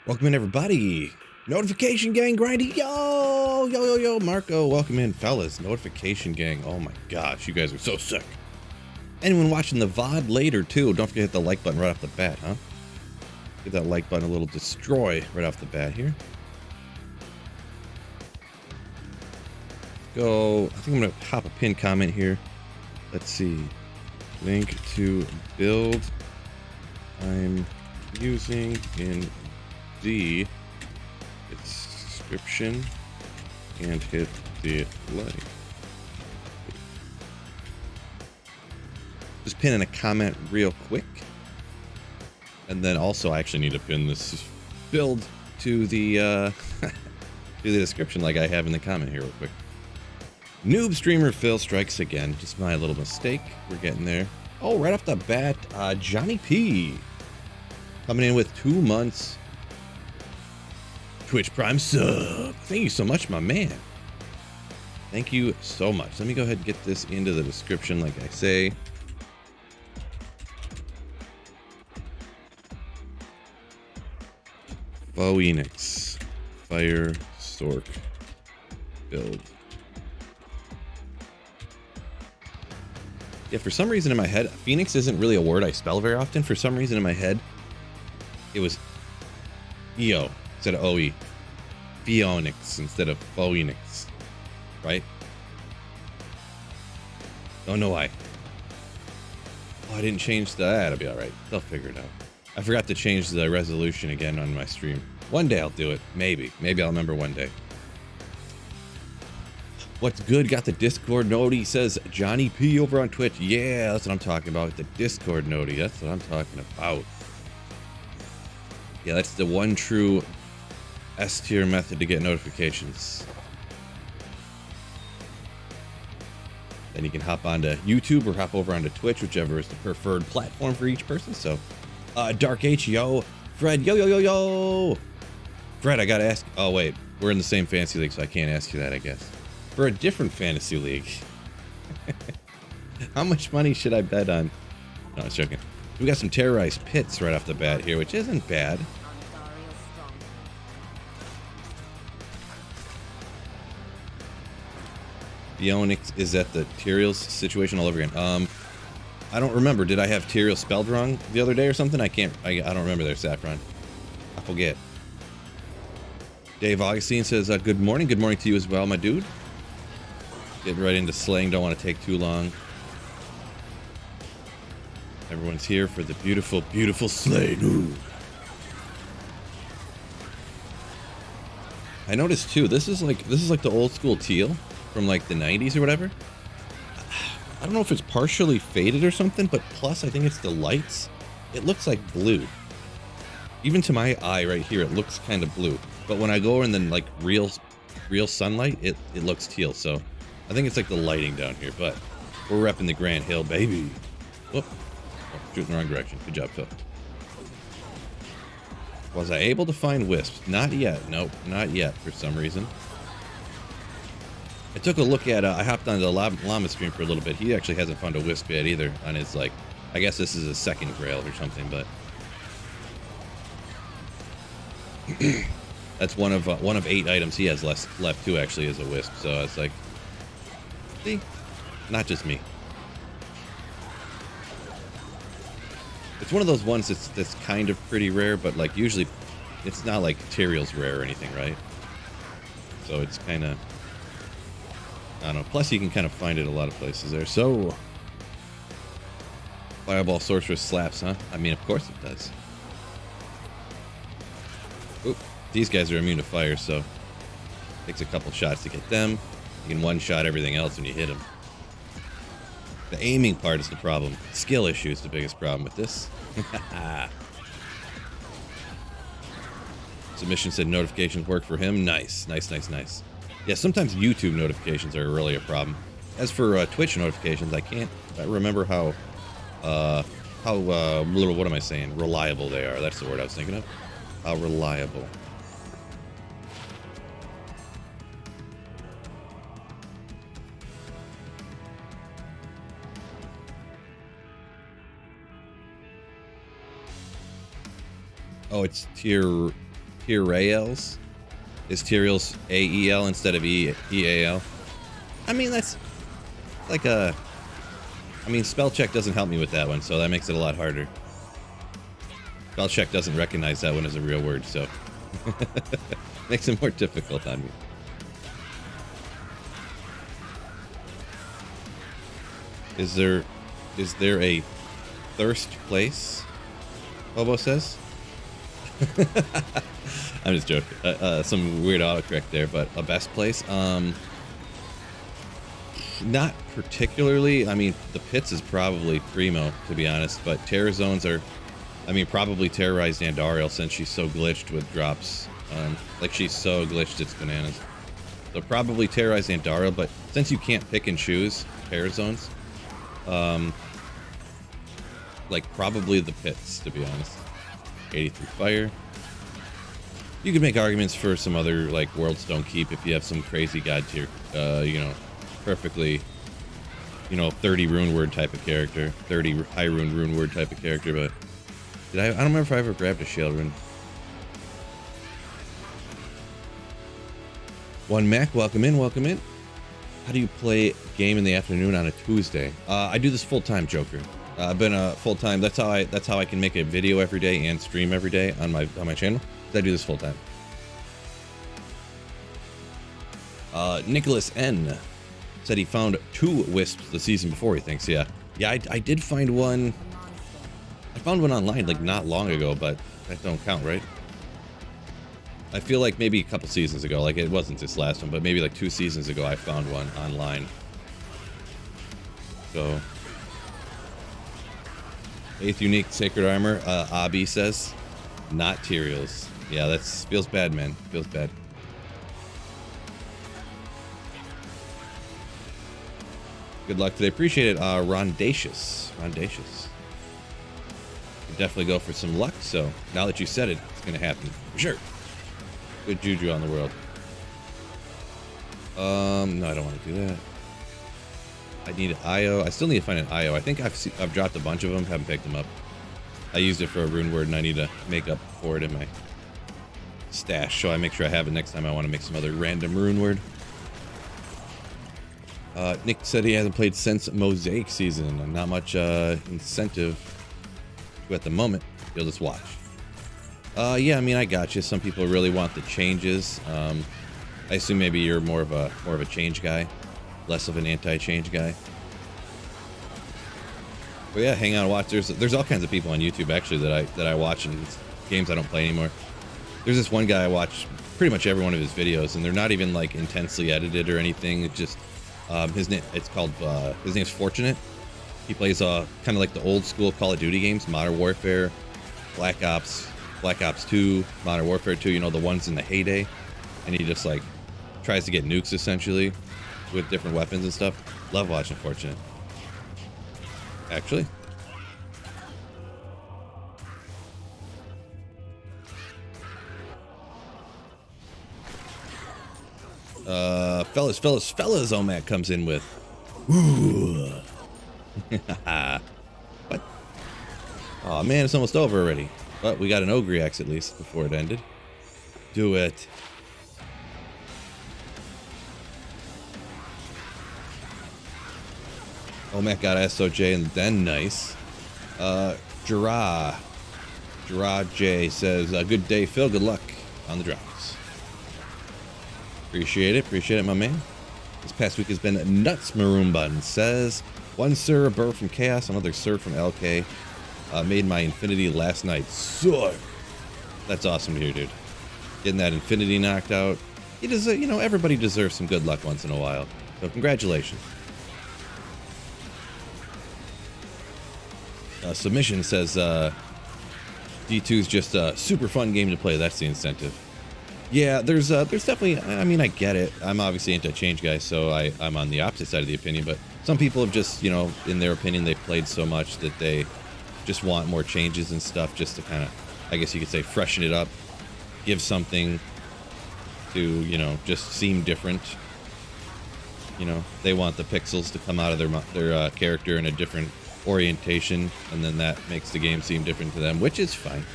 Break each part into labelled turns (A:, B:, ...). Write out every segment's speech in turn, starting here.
A: Welcome in, everybody. Notification gang grinding. Yo, Marco. Welcome in, fellas. Notification gang. Oh my gosh, you guys are so sick. Anyone watching the VOD later, too, don't forget to hit the like button right off the bat, huh? Get that like button a little destroy right off the bat here. Go. I think I'm going to pop a pinned comment here. Let's see. Link to build I'm using in the description and hit the like. Just pin in a comment real quick. And then also I actually need to pin this build to the to the description like I have in the comment here real quick. Noob streamer Phil strikes again. Just my little mistake. We're getting there. Oh, right off the bat, Johnny P coming in with 2 months. Twitch Prime sub. Thank you so much, my man. Thank you so much. Let me go ahead and get this into the description like I say. Phoenix Fire Sork build. Yeah, for some reason in my head, Phoenix isn't really a word I spell very often. For some reason in my head, it was EO instead of OE. Phoenix instead of Phoenix. Right? Don't know why. Oh, I didn't change that. It'll be alright. They'll figure it out. I forgot to change the resolution again on my stream. One day I'll do it. Maybe. Maybe I'll remember one day. What's good? Got the Discord noti, says Johnny P over on Twitch. Yeah, that's what I'm talking about. The Discord noti. That's what I'm talking about. Yeah, that's the one true S tier method to get notifications. Then you can hop onto YouTube or hop over onto Twitch, whichever is the preferred platform for each person. So, Dark H, yo. Fred, yo. Fred, I gotta ask. Oh, wait. We're in the same fantasy league, so I can't ask you that, I guess. For a different fantasy league. How much money should I bet on? No, I was joking. We got some terrorized pits right off the bat here, which isn't bad. Phoenix is at the Tyreals situation all over again. I don't remember. Did I have Tyreals spelled wrong the other day or something? I don't remember there, Saffron. I forget. Dave Augustine says, good morning. Good morning to you as well, my dude. Getting right into slaying. Don't want to take too long. Everyone's here for the beautiful, beautiful slaying. Ooh. I noticed too, this is like the old school teal from like the 90s or whatever. I don't know if it's partially faded or something, but plus I think it's the lights. It looks like blue. Even to my eye right here, it looks kind of blue. But when I go in the like real sunlight, it looks teal. So I think it's like the lighting down here, but we're repping the Grand Hill, baby. Whoop. Oh, shooting the wrong direction. Good job, Phil. Was I able to find wisps? Not yet. Nope, not yet for some reason. I took a look at, I hopped onto the Llama stream for a little bit. He actually hasn't found a wisp yet either on his, like, I guess this is a second grail or something, but that's one of 8 items he has left too, actually, is a wisp. So it's like, see, not just me. It's one of those ones that's kind of pretty rare, but like usually it's not like Tyreals rare or anything, right? So it's kind of, I don't know. Plus you can kind of find it a lot of places there. So Fireball Sorceress slaps, huh? I mean, of course it does. Oop. These guys are immune to fire, so it takes a couple shots to get them. You can one-shot everything else when you hit them. The aiming part is the problem. Skill issue is the biggest problem with this. Submission said notifications work for him. Nice. Yeah, sometimes YouTube notifications are really a problem. As for Twitch notifications, I can't remember how what am I saying? Reliable they are. That's the word I was thinking of. How reliable. Oh, it's tier Tyreals. Is Tyreals A-E-L instead of E-A-L? I mean, that's like a... I mean, spell check doesn't help me with that one, so that makes it a lot harder. Spell check doesn't recognize that one as a real word, so... makes it more difficult on me. Is there a thirst place? Bobo says. I'm just joking. Some weird autocorrect there, but a best place? Not particularly. I mean, the pits is probably primo, to be honest, but terror zones are, I mean, probably terrorized Andariel since she's so glitched with drops. Like, she's so glitched, it's bananas. So probably terrorized Andariel, but since you can't pick and choose terror zones, like, probably the pits, to be honest. 83 fire. You could make arguments for some other, like, Worlds Don't Keep if you have some crazy god tier, you know, perfectly, you know, 30 rune word type of character, 30 high rune word type of character, but I don't remember if I ever grabbed a shale rune. One Mac, welcome in, welcome in. How do you play game in the afternoon on a Tuesday? I do this full time, Joker. I've been a full time. That's how I can make a video every day and stream every day on my channel. I do this full time. Nicholas N said he found 2 wisps the season before. He thinks, yeah, I did find one. I found one online like not long ago, but that don't count, right? I feel like maybe a couple seasons ago, like it wasn't this last one, but maybe like 2 seasons ago I found one online. So 8th unique sacred armor, Abi says, not Tyreals. Yeah, that feels bad, man. Feels bad. Good luck today. Appreciate it. Rondacious. Could definitely go for some luck. So now that you said it, it's gonna happen for sure. Good juju on the world. No, I don't want to do that. I need an IO. I still need to find an IO. I think I've dropped a bunch of them. Haven't picked them up. I used it for a rune word, and I need to make up for it in my stash, so I make sure I have it next time I want to make some other random rune word. Nick said he hasn't played since Mosaic season, and not much incentive to at the moment. You'll just watch. Yeah, I mean, I got you. Some people really want the changes. I assume maybe you're more of a change guy, less of an anti-change guy. But yeah, hang out and watch. There's all kinds of people on YouTube actually that I watch in games I don't play anymore. There's this one guy I watch pretty much every one of his videos, and they're not even like intensely edited or anything. It's just his name's Fortunate. He plays kind of like the old school Call of Duty games, Modern Warfare, Black Ops 2, Modern Warfare 2, you know, the ones in the heyday. And he just like tries to get nukes essentially with different weapons and stuff. Love watching Fortunate. Actually. Fellas, Omac comes in with. Ooh. What? Oh man, it's almost over already. But we got an Ogre Axe at least before it ended. Do it. Omac got SOJ and then nice. Gerard J says, good day, Phil. Good luck on the drops. Appreciate it, my man. This past week has been nuts. Maroon Button says, one Sir, a Burr from Chaos, another Sir from LK. Made my Infinity last night. Suck. That's awesome to hear, dude. Getting that Infinity knocked out. You know, everybody deserves some good luck once in a while. So congratulations. Submission says, D2's just a super fun game to play. That's the incentive. Yeah, there's definitely, I mean, I get it. I'm obviously anti-change guy, so I'm on the opposite side of the opinion, but some people have just, you know, in their opinion, they've played so much that they just want more changes and stuff just to kind of, I guess you could say, freshen it up, give something to, you know, just seem different. You know, they want the pixels to come out of their character in a different orientation, and then that makes the game seem different to them, which is fine.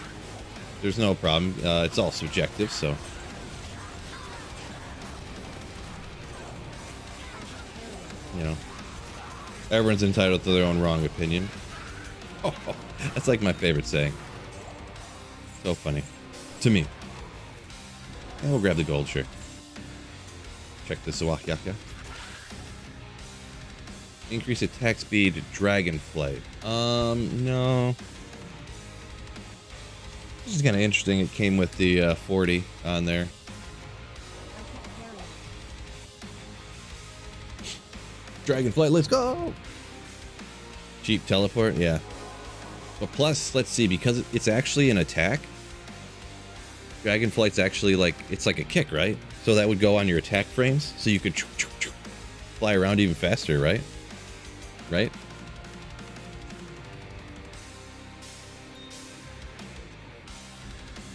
A: There's no problem. It's all subjective, so. You know, everyone's entitled to their own wrong opinion. Oh, that's like my favorite saying. So funny. To me. And we'll grab the gold, sure. Check this Wahyaka. Increase attack speed, Dragonflight. No. This is kind of interesting. It came with the 40 on there. Dragonflight, let's go! Cheap teleport, yeah. But plus, let's see, because it's actually an attack, Dragonflight's actually like, it's like a kick, right? So that would go on your attack frames, so you could fly around even faster, right? Right?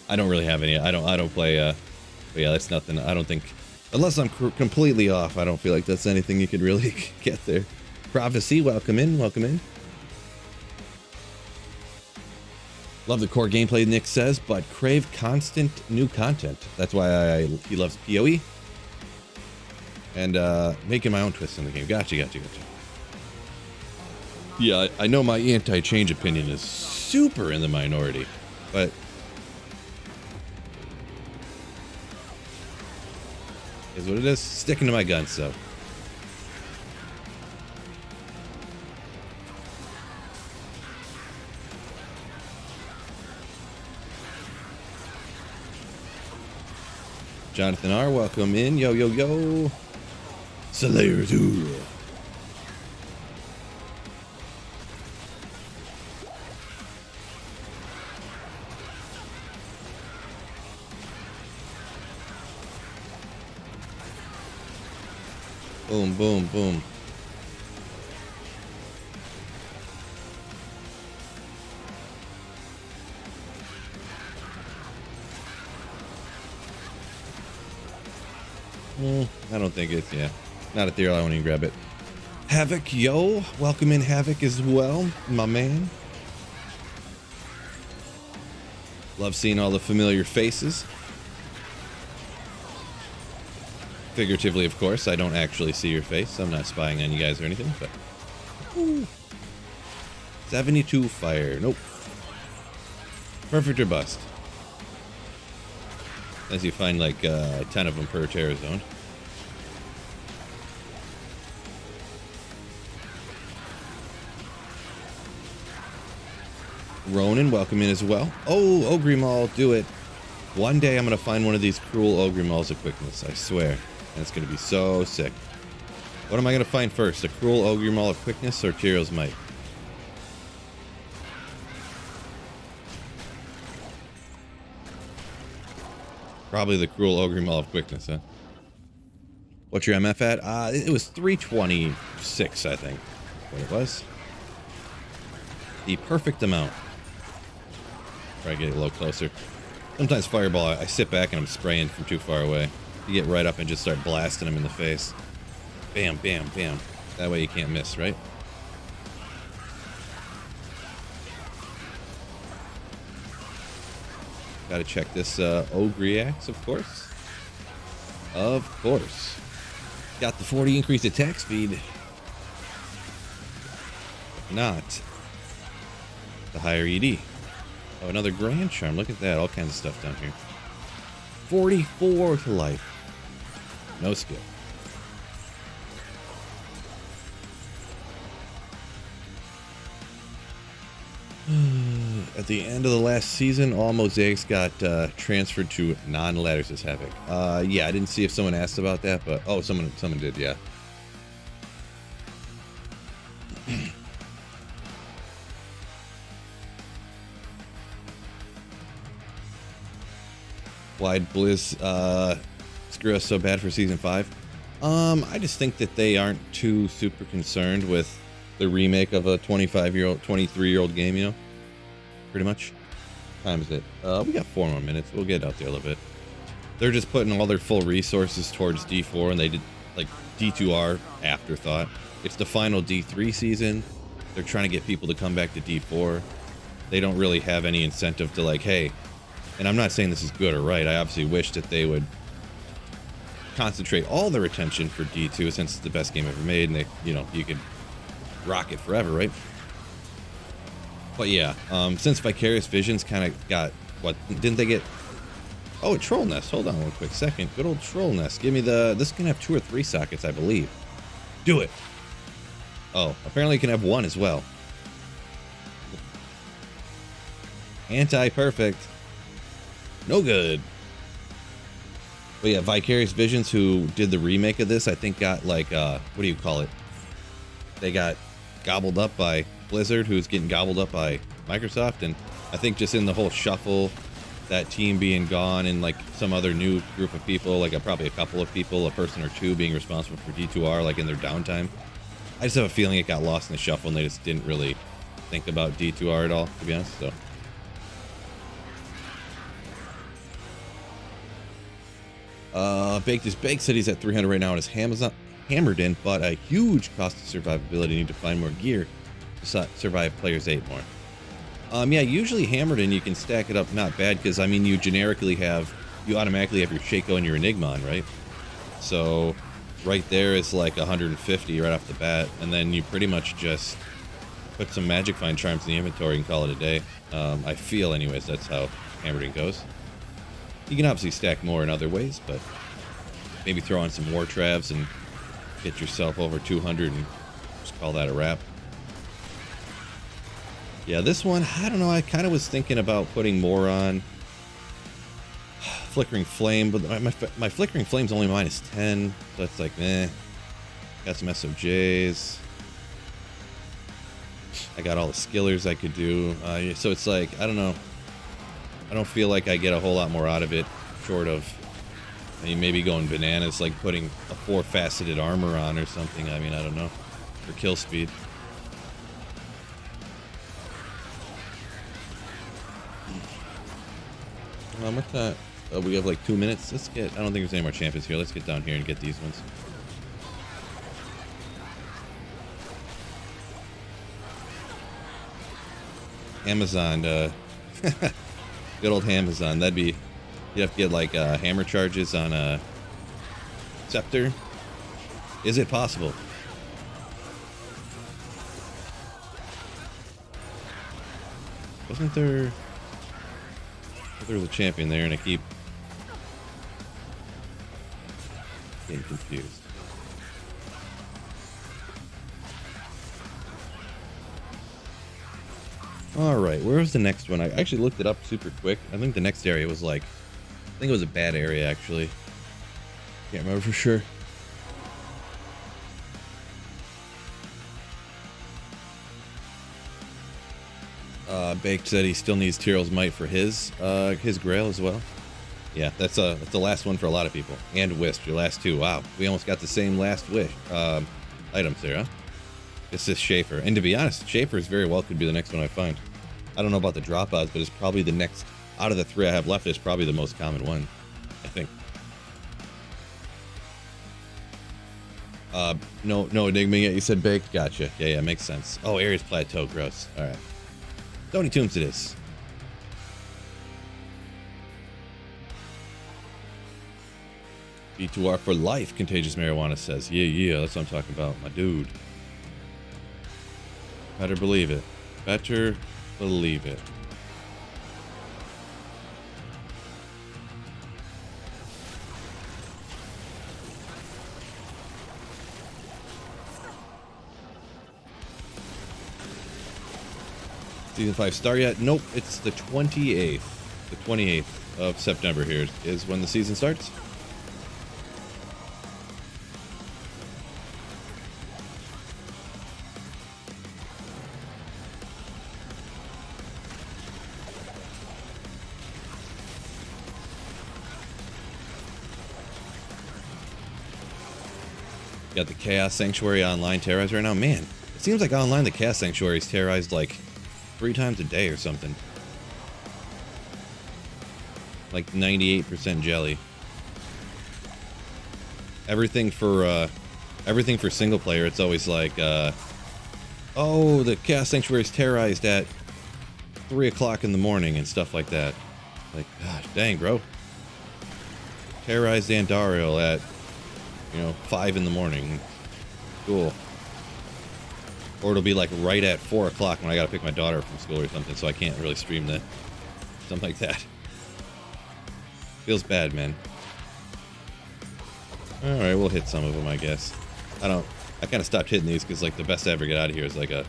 A: I don't really have any, I don't play, but yeah, that's nothing, I don't think, unless I'm completely off, I don't feel like that's anything you could really get there. Prophecy, welcome in, welcome in. Love the core gameplay, Nick says, but crave constant new content. That's why he loves PoE. And making my own twists in the game. Gotcha. Yeah, I know my anti-change opinion is super in the minority, but is what it is. Sticking to my guns, so. Jonathan R, welcome in. Yo, yo, yo. Slayer 2. Boom, boom, boom. I don't think it's, yeah. Not a Tyreal, I won't even grab it. Havoc, yo. Welcome in, Havoc, as well, my man. Love seeing all the familiar faces. Figuratively, of course. I don't actually see your face. I'm not spying on you guys or anything, but... Ooh. 72 fire. Nope. Perfect or bust. As you find like 10 of them per terror zone. Ronan, welcome in as well. Oh, Ogre Maul, do it. One day I'm going to find one of these cruel Ogre Mauls of quickness, I swear. And it's going to be so sick. What am I going to find first? A cruel Ogre Maul of quickness or Tyreal's might? Probably the cruel Ogre Maul of quickness, huh? What's your MF at? It was 326, I think. What it was. The perfect amount. Try to get it a little closer. Sometimes Fireball, I sit back and I'm spraying from too far away. You get right up and just start blasting them in the face. Bam, bam, bam. That way you can't miss, right? Gotta check this Ogre Axe, of course. Of course. Got the 40 increased attack speed. If not, the higher ED. Oh, another Grand Charm. Look at that. All kinds of stuff down here. 44 to life. No skill. At the end of the last season, all mosaics got transferred to non-ladder, says Havoc. Yeah, I didn't see if someone asked about that, but oh, someone did, yeah. Why'd Blizz screw us so bad for season 5? I just think that they aren't too super concerned with the remake of a 23-year-old game, you know? Pretty much. Time is it? We got 4 more minutes. We'll get out there a little bit. They're just putting all their full resources towards D4, and they did, like, D2R afterthought. It's the final D3 season. They're trying to get people to come back to D4. They don't really have any incentive to, like, hey, And I'm not saying this is good or right. I obviously wish that they would concentrate all their attention for D2 since it's the best game ever made, and they, you know, you could rock it forever, right? But yeah, since Vicarious Visions kind of got, what, didn't they get, oh, a Troll Nest. Hold on one quick second. Good old Troll Nest. Give me the, this can have 2 or 3 sockets, I believe. Do it. Oh, apparently it can have 1 as well. Anti-perfect. No good. But yeah, Vicarious Visions, who did the remake of this, I think got like, what do you call it? They got gobbled up by Blizzard, who's getting gobbled up by Microsoft. And I think just in the whole shuffle, that team being gone and like some other new group of people, like probably a couple of people, a person or two being responsible for D2R, like in their downtime. I just have a feeling it got lost in the shuffle and they just didn't really think about D2R at all, to be honest. So. Baked is Baked said he's at 300 right now and his hammered in, but a huge cost of survivability. Need to find more gear to survive players 8 more. Yeah, usually hammered in you can stack it up not bad because I mean you automatically have your Shaco and your Enigma on, right? So right there is like 150 right off the bat, and then you pretty much just put some Magic Find Charms in the inventory and call it a day. I feel anyways that's how hammered in goes. You can obviously stack more in other ways, but maybe throw on some War Travs and get yourself over 200 and just call that a wrap. Yeah, this one, I don't know, I kind of was thinking about putting more on Flickering Flame, but my Flickering Flame's only -10, so it's like, meh. Got some SOJs. I got all the skillers I could do, so it's like, I don't know. I don't feel like I get a whole lot more out of it, short of, I mean, maybe going bananas, like putting a 4-faceted armor on or something. I mean, I don't know, for kill speed. What's that? We have like 2 minutes. Let's get, I don't think there's any more champions here. Let's get down here and get these ones. Amazon, good old Amazon. That'd be, you'd have to get like hammer charges on a scepter. Is it possible? Wasn't there? There was a champion there, and I keep getting confused. Alright, where was the next one? I actually looked it up super quick. I think the next area was like, I think it was a bad area actually. Can't remember for sure. Baked said he still needs Tyreals Might for his Grail as well. Yeah, that's the last one for a lot of people. And Wisp, your last 2. Wow, we almost got the same last wish items there, huh? It's this Schaefer. And to be honest, Schaefer is very well could be the next one I find. I don't know about the drop odds, but it's probably the next, out of the 3 I have left, it's probably the most common one, I think. No Enigma yet, you said Baked? Gotcha. Yeah, makes sense. Oh, Ares Plateau, gross. Alright. Tony Toombs it is. B2R for life, Contagious Marijuana says. Yeah, that's what I'm talking about, my dude. Better believe it. Better believe it. Season 5 start yet? Nope, it's the 28th. The 28th of September here is when the season starts. Got the Chaos Sanctuary online terrorized right now. Man, it seems like online the Chaos Sanctuary is terrorized like 3 times a day or something. Like 98% jelly. Everything for single player, it's always like, oh, the Chaos Sanctuary is terrorized at 3 o'clock in the morning and stuff like that. Like, gosh, dang, bro. Terrorize Andariel at, 5 in the morning. Cool. Or it'll be like right at 4 o'clock when I gotta pick my daughter up from school or something, so I can't really stream that. Something like that. Feels bad, man. Alright, we'll hit some of them, I guess. I kind of stopped hitting these because, like, the best I ever get out of here is like a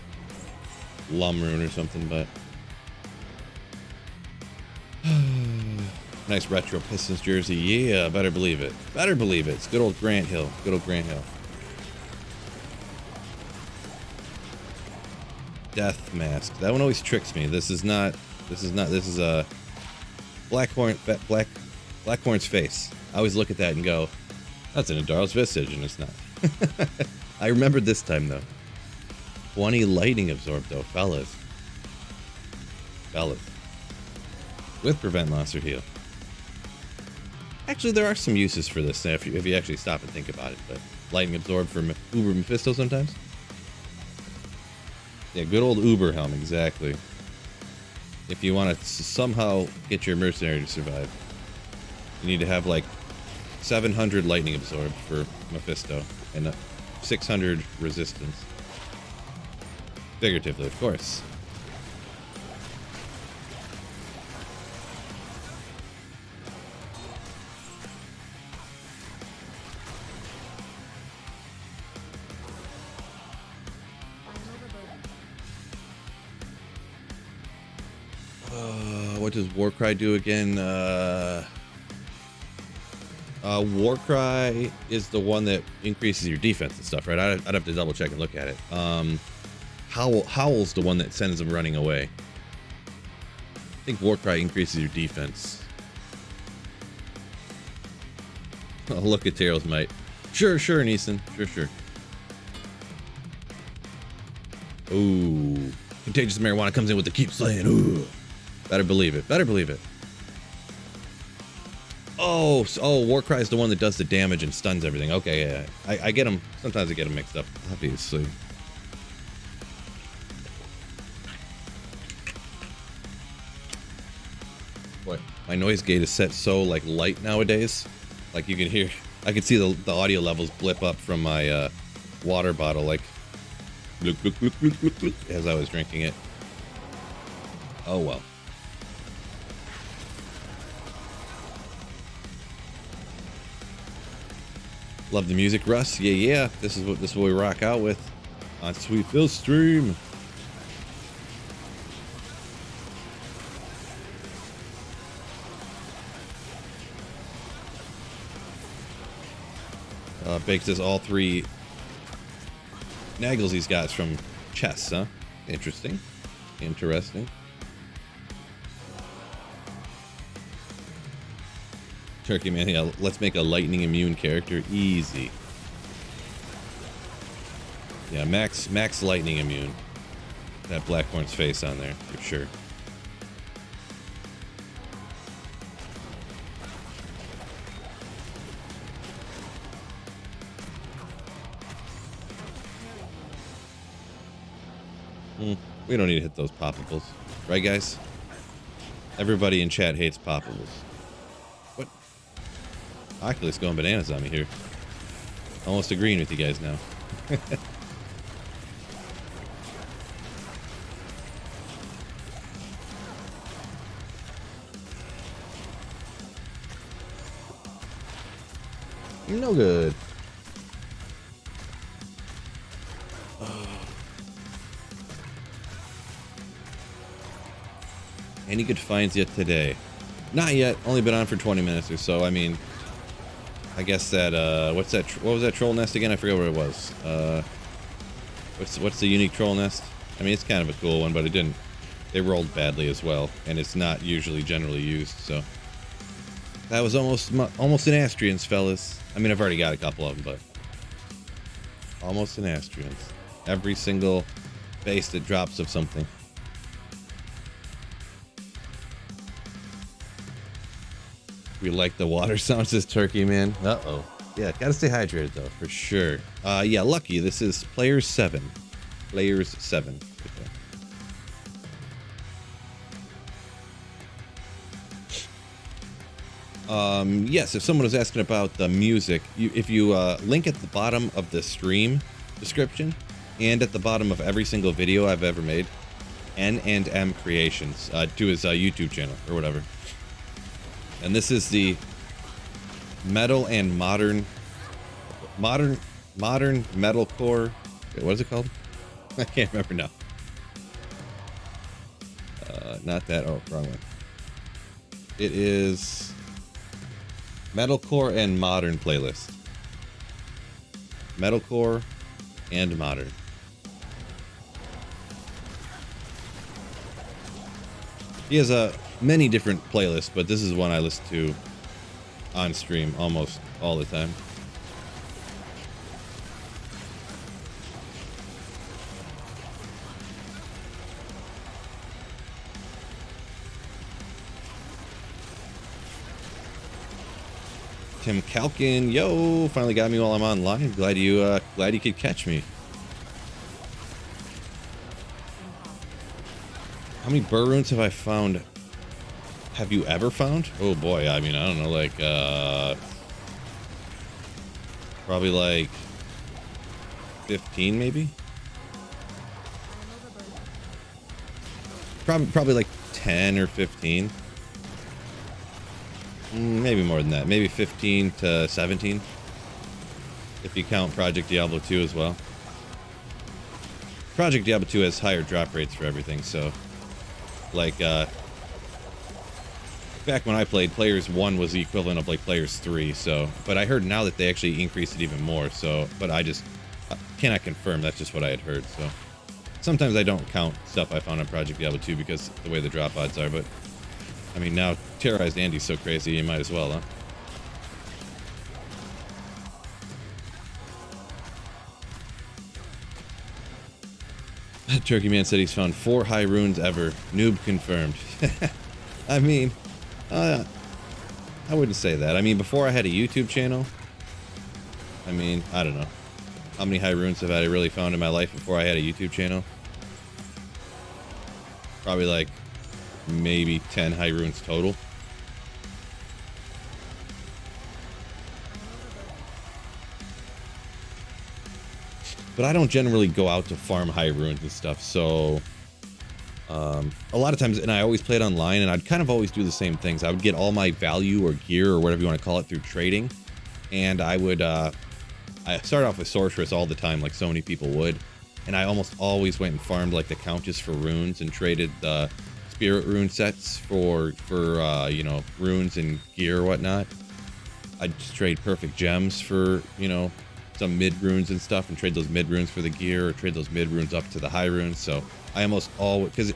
A: Lum rune or something, but... Nice retro Pistons jersey. Yeah, better believe it. Better believe it. It's good old Grant Hill. Good old Grant Hill. Death mask. That one always tricks me. This is a Blackhorn's face. I always look at that and go, that's an Andariel's visage, and it's not. I remembered this time though. 20 lightning absorb though, fellas. With prevent monster heal. Actually, there are some uses for this if you actually stop and think about it. But lightning absorb for Uber Mephisto sometimes. Yeah, good old Uber helm, exactly. If you want to somehow get your mercenary to survive, you need to have like 700 lightning absorb for Mephisto and 600 resistance. Figuratively, of course. What does Warcry do again? Warcry is the one that increases your defense and stuff, right? I'd have to double check and look at it. Howl's the one that sends them running away. I think Warcry increases your defense. Oh, look at Tyreals might. Sure, Neeson. Sure. Ooh. Contagious marijuana comes in with the keep slaying. Ooh. Better believe it. Oh, Warcry is the one that does the damage and stuns everything. Okay, yeah. I get them. Sometimes I get them mixed up, obviously. Boy, my noise gate is set so, like, light nowadays. Like, you can hear... I can see the audio levels blip up from my water bottle, like... Bloop, bloop, bloop, bloop, bloop, bloop, as I was drinking it. Oh, well. Love the music, Russ. Yeah. This is what we rock out with on Sweet Phil's stream. Bakes us all 3 Naggles he's got from chests, huh? Interesting. Turkey man, yeah, let's make a lightning immune character. Easy. Yeah, max lightning immune. That Blackhorn's face on there, for sure. We don't need to hit those poppables. Right, guys? Everybody in chat hates poppables. What? Oculus going bananas on me here. Almost agreeing with you guys now. No good. Any good finds yet today? Not yet. Only been on for 20 minutes or so. I mean, I guess that what was that troll nest again? I forget what it was. What's the unique troll nest? I mean, it's kind of a cool one, but it rolled badly as well, and it's not usually generally used. So that was almost an Astrians, fellas. I mean, I've already got a couple of them, but almost an Astrians. Every single base that drops of something. We like the water sound, says Turkey Man. Uh-oh. Yeah, gotta stay hydrated though, for sure. Yeah, lucky. This is Players 7. Players 7. Okay. Yes, if someone was asking about the music, if you link at the bottom of the stream description and at the bottom of every single video I've ever made, N&M Creations, to his YouTube channel or whatever. And this is the metal and modern metalcore. Wait, what is it called? I can't remember now. Not that. Oh, wrong one. It is metalcore and modern playlist. Metalcore and modern. He has many different playlists, but this is one I listen to on stream almost all the time. Tim Kalkin, yo, finally got me while I'm online. Glad you could catch me. How many burr runes have I found? Have you ever found? Oh boy, I mean, I don't know, like probably like 15 maybe. Probably like 10 or 15. Maybe more than that. Maybe 15 to 17. If you count Project Diablo 2 as well. Project Diablo 2 has higher drop rates for everything, so like back when I played, Players 1 was the equivalent of like Players 3, so but I heard now that they actually increased it even more, so but I just cannot confirm, that's just what I had heard, so sometimes I don't count stuff I found on Project Diablo 2 because the way the drop odds are, but I mean, now Terrorized Andy's so crazy, you might as well, huh? Turkey Man said he's found 4 high runes ever. Noob confirmed. I mean, I wouldn't say that. I mean, before I had a YouTube channel, I mean, I don't know. How many high runes have I really found in my life before I had a YouTube channel? Probably like maybe 10 high runes total. But I don't generally go out to farm high runes and stuff, so a lot of times, and I always played online, and I'd kind of always do the same things. I would get all my value or gear or whatever you want to call it through trading, and I would I started off with Sorceress all the time, like so many people would, and I almost always went and farmed like the Countess for runes and traded the Spirit rune sets for you know, runes and gear or whatnot. I'd just trade perfect gems for, you know, some mid runes and stuff, and trade those mid runes for the gear, or trade those mid runes up to the high runes. So I almost always, because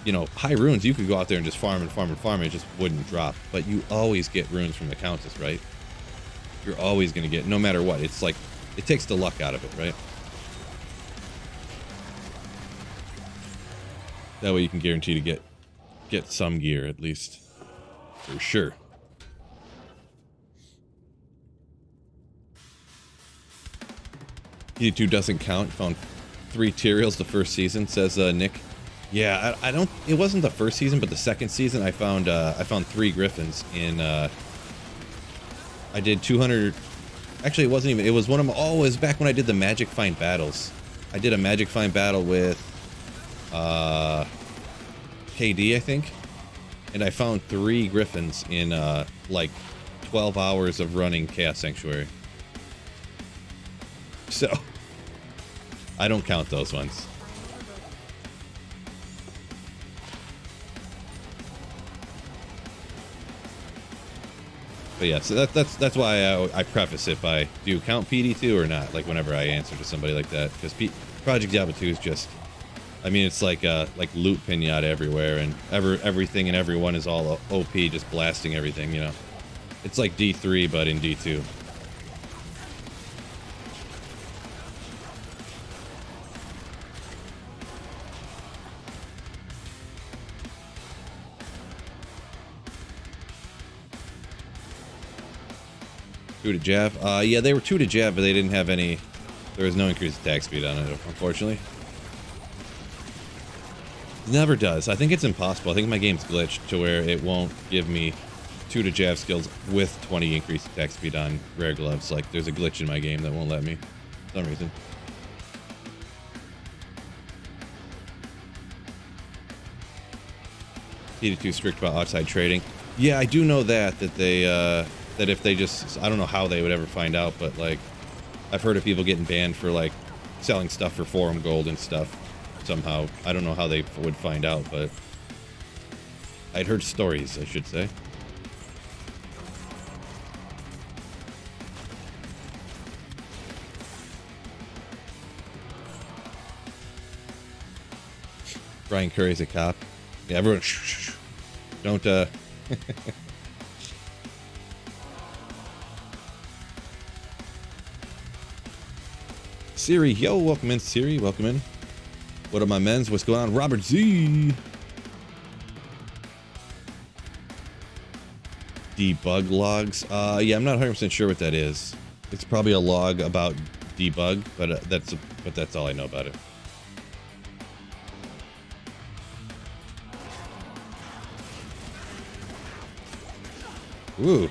A: you know, high runes, you could go out there and just farm and farm and farm, and it just wouldn't drop. But you always get runes from the Countess, right? You're always going to get, no matter what. It's like, it takes the luck out of it, right? That way you can guarantee to get some gear, at least. For sure. YouTube doesn't count. Found 3 Tyreals the first season, says Nick. Yeah, I don't. It wasn't the first season, but the second season I found 3 Griffins in. I did 200. Actually, it wasn't even. It was one of my. Oh, it was back when I did the Magic Find battles. I did a Magic Find battle with KD, I think, and I found 3 Griffins in like 12 hours of running Chaos Sanctuary. So, I don't count those ones. But yeah, so that's why I preface it by, do you count PD2 or not? Like whenever I answer to somebody like that, because Project Diablo 2 is just, I mean, it's like loot pinata everywhere, and everything and everyone is all OP, just blasting everything, you know. It's like D3, but in D2. Two to jab. Yeah, they were 2 to jab, but they didn't have any. There was no increased attack speed on it, unfortunately. It never does. I think it's impossible. I think my game's glitched to where it won't give me 2 to jab skills with 20 increased attack speed on rare gloves. Like, there's a glitch in my game that won't let me for some reason. PD2 strict about outside trading. Yeah, I do know that they that if they just, I don't know how they would ever find out, but like I've heard of people getting banned for like selling stuff for forum gold and stuff somehow. I don't know how they would find out, but I'd heard stories, I should say. Brian Curry's a cop. Yeah, everyone, shh. Don't, Siri, yo, welcome in, Siri, welcome in. What up, my men's? What's going on? Robert Z. Debug logs. Yeah, I'm not 100% sure what that is. It's probably a log about debug, but that's all I know about it. Ooh.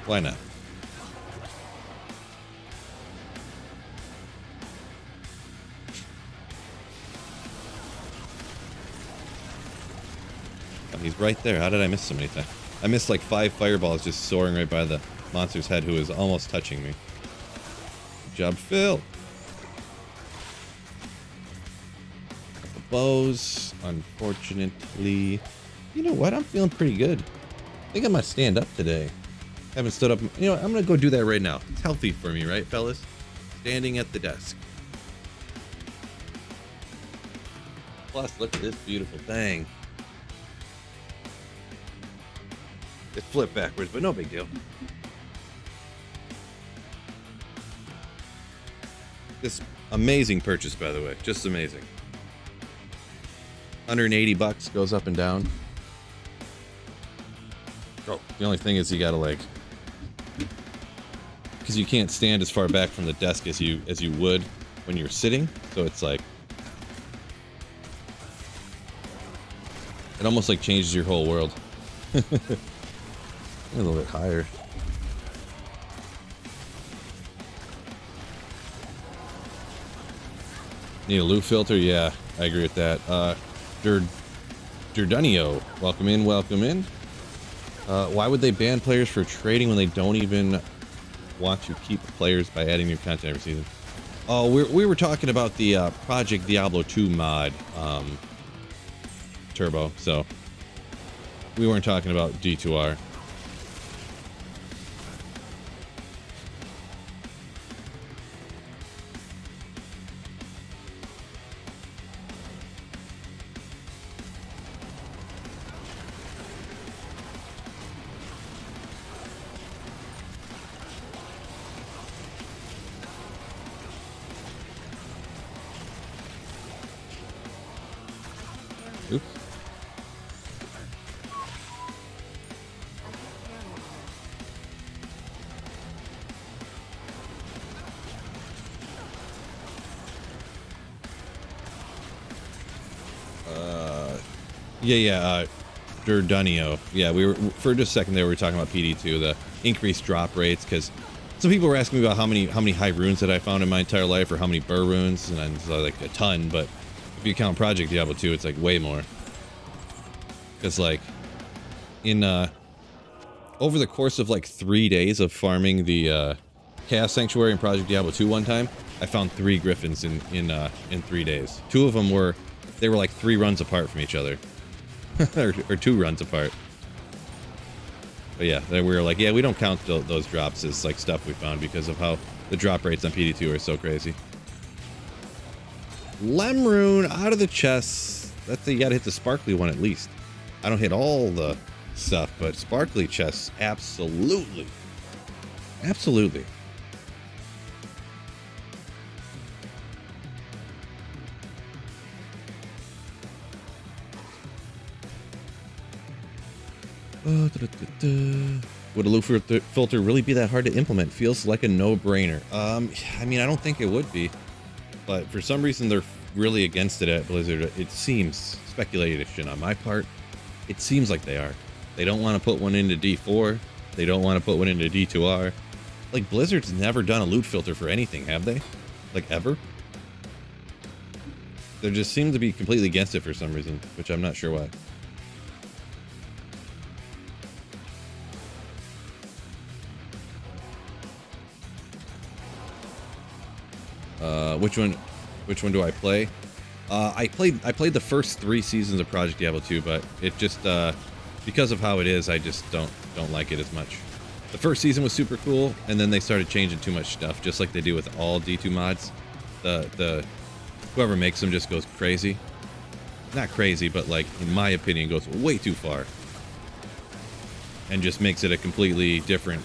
A: Why not? Oh, he's right there. How did I miss so many times? I missed like 5 fireballs just soaring right by the monster's head who was almost touching me. Good job, Phil. Bows, unfortunately. You know what? I'm feeling pretty good. I think I might stand up today. Haven't stood up. You know what? I'm gonna go do that right now. It's healthy for me, right, fellas? Standing at the desk. Plus, look at this beautiful thing. It flipped backwards, but no big deal. This amazing purchase, by the way. Just amazing. 180 bucks, goes up and down. Oh, the only thing is you gotta like, because you can't stand as far back from the desk as you would when you're sitting, so it's like it almost like changes your whole world. A little bit higher. Need a loot filter? Yeah, I agree with that. Jordunio, welcome in, welcome in. Why would they ban players for trading when they don't even want to keep players by adding new content every season? Oh, we were talking about the Project Diablo 2 mod turbo, so we weren't talking about D2R. Oops. Jordunio. Yeah, we were for just a second there. We were talking about PD2, the increased drop rates, because some people were asking me about how many high runes that I found in my entire life, or how many burr runes, and I was like a ton. But if you count Project Diablo 2, it's like way more. Because like in over the course of like 3 days of farming the Chaos Sanctuary in Project Diablo 2 one time, I found 3 griffins in 3 days. 2 of them were like 3 runs apart from each other. or 2 runs apart. But yeah, we were like, yeah, we don't count those drops as like stuff we found because of how the drop rates on PD2 are so crazy. Lemrune out of the chest. You gotta hit the sparkly one at least. I don't hit all the stuff, but sparkly chests, absolutely. Absolutely. Would a loop filter really be that hard to implement? Feels like a no-brainer. I mean, I don't think it would be, but for some reason really against it at Blizzard. It seems, speculation on my part, it seems like they are. They don't want to put one into D4. They don't want to put one into D2R. Like, Blizzard's never done a loot filter for anything, have they? Like, ever? They just seem to be completely against it for some reason, which I'm not sure why. Which one do I play? I played the first 3 seasons of Project Diablo 2, but it just because of how it is, I just don't like it as much. The first season was super cool, and then they started changing too much stuff, just like they do with all D2 mods. The whoever makes them just goes crazy. Not crazy, but like, in my opinion, goes way too far. And just makes it a completely different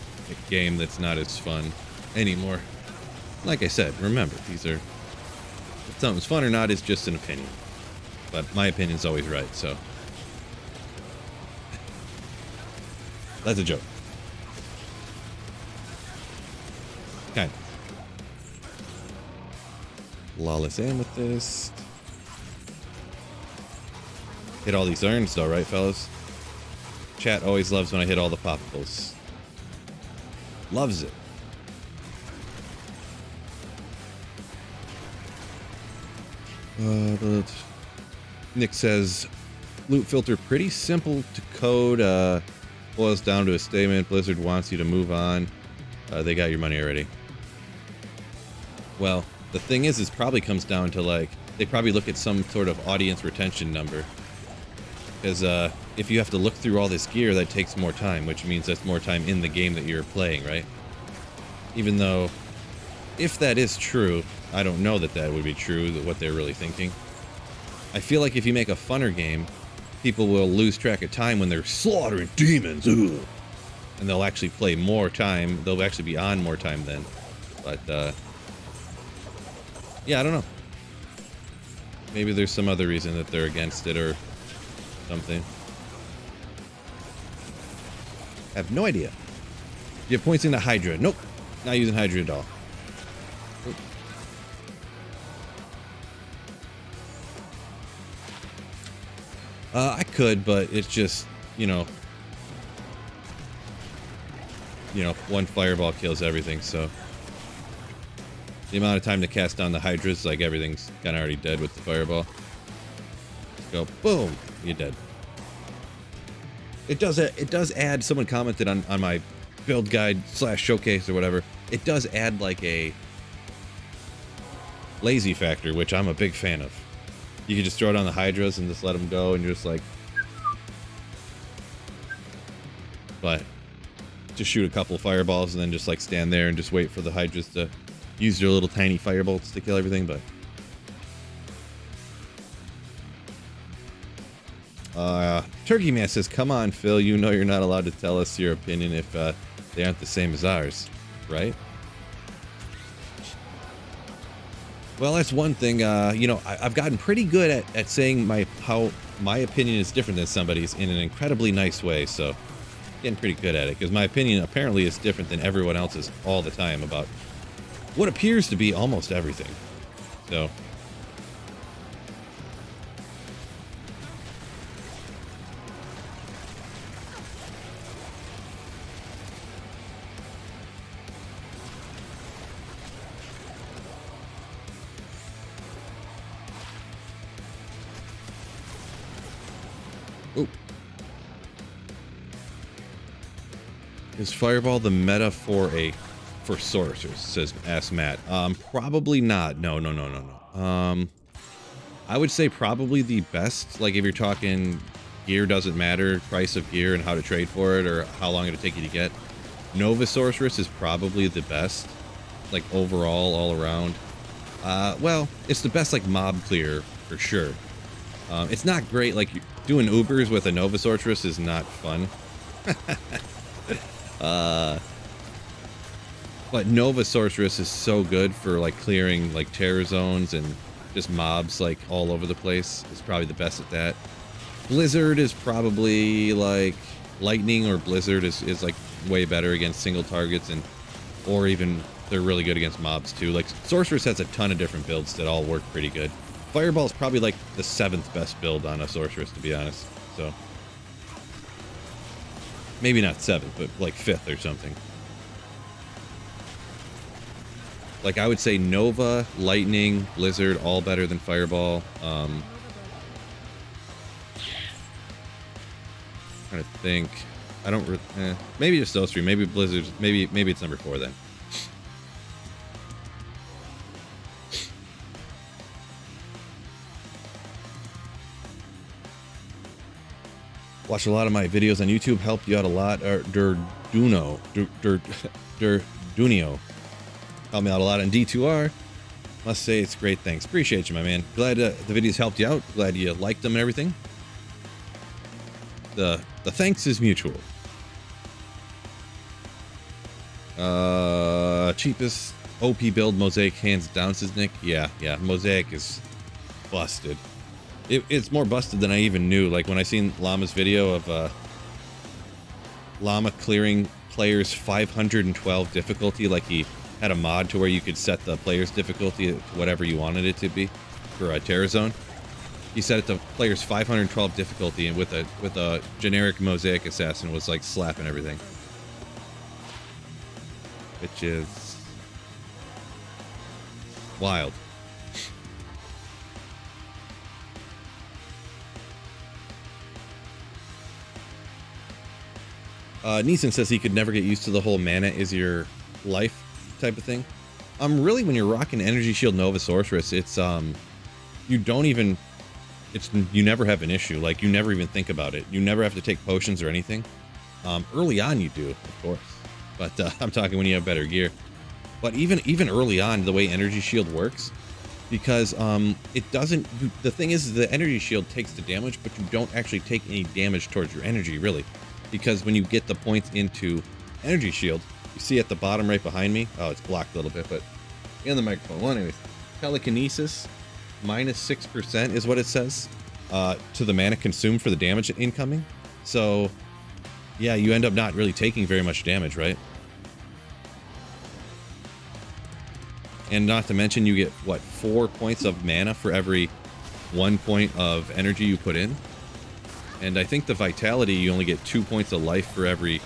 A: game that's not as fun anymore. Like I said, remember, these are... if something's fun or not is just an opinion. But my opinion's always right, so... that's a joke. Kind of. Lawless Amethyst. Hit all these urns though, right, fellas? Chat always loves when I hit all the poppables. Loves it. Nick says, loot filter pretty simple to code. Boils down to a statement. Blizzard wants you to move on. They got your money already. Well, the thing is probably comes down to, like, they probably look at some sort of audience retention number. Because if you have to look through all this gear, that takes more time, which means that's more time in the game that you're playing, right? Even though, if that is true, I don't know that that would be true, that what they're really thinking. I feel like if you make a funner game, people will lose track of time when they're slaughtering demons. Ugh. And they'll actually play more time. They'll actually be on more time then. But, yeah, I don't know. Maybe there's some other reason that they're against it or something. I have no idea. You have points into Hydra. Nope. Not using Hydra at all. Nope. I could, but it's just, you know, one fireball kills everything, so the amount of time to cast down the Hydras, like, everything's kind of already dead with the fireball. Go, boom, you're dead. It does add, someone commented on my build guide / showcase or whatever, it does add like a lazy factor, which I'm a big fan of. You can just throw it on the Hydras and just let them go, and you're just like... but just shoot a couple of fireballs and then just like stand there and just wait for the Hydras to use their little tiny firebolts to kill everything. But Turkey Man says, come on, Phil, you know you're not allowed to tell us your opinion if they aren't the same as ours, right? Well, that's one thing. You know, I've gotten pretty good at saying how my opinion is different than somebody's in an incredibly nice way, so getting pretty good at it, because my opinion apparently is different than everyone else's all the time about what appears to be almost everything. So is Fireball the meta for sorcerers? Asks Matt. Probably not. No. I would say probably the best. Like, if you're talking gear doesn't matter, price of gear and how to trade for it, or how long it'll take you to get. Nova Sorceress is probably the best, like, overall, all around. Well, it's the best, like, mob clear for sure. It's not great. Like, doing Ubers with a Nova Sorceress is not fun. But Nova Sorceress is so good for, like, clearing, like, terror zones and just mobs, like, all over the place. It's probably the best at that. Blizzard is probably, like, Lightning or Blizzard is like, way better against single targets, and or even they're really good against mobs, too. Like, Sorceress has a ton of different builds that all work pretty good. Fireball is probably like the 7th best build on a sorceress, to be honest. So maybe not 7th, but like 5th or something. Like I would say Nova, Lightning, Blizzard, all better than Fireball. Trying to think. I don't. Maybe just those 3. Maybe Blizzard. Maybe it's number 4 then. Watch a lot of my videos on YouTube. Helped you out a lot. Durduno. Helped me out a lot on D2R. Must say it's great. Thanks. Appreciate you, my man. Glad the videos helped you out. Glad you liked them and everything. The thanks is mutual. Cheapest OP build Mosaic hands down, says Nick. Yeah, Mosaic is busted. It's more busted than I even knew. Like when I seen Llama's video of Llama clearing players 512 difficulty, like he had a mod to where you could set the player's difficulty to whatever you wanted it to be for a Terror Zone. He set it to players 512 difficulty, and with a generic Mosaic assassin was like slapping everything, which is wild. Neeson says he could never get used to the whole mana is your life type of thing. Really, when you're rocking Energy Shield Nova Sorceress, it's you never have an issue. Like you never even think about it. You never have to take potions or anything. Early on you do, of course, but I'm talking when you have better gear. But even early on, the way Energy Shield works, because it doesn't. The thing is, the Energy Shield takes the damage, but you don't actually take any damage towards your energy, really. Because when you get the points into Energy Shield, you see at the bottom right behind me, oh, it's blocked a little bit, but in the microphone. Well, anyways, telekinesis minus 6% is what it says to the mana consumed for the damage incoming. So, yeah, you end up not really taking very much damage, right? And not to mention, you get, what, 4 points of mana for every 1 point of energy you put in. And I think the vitality, you only get 2 points of life for every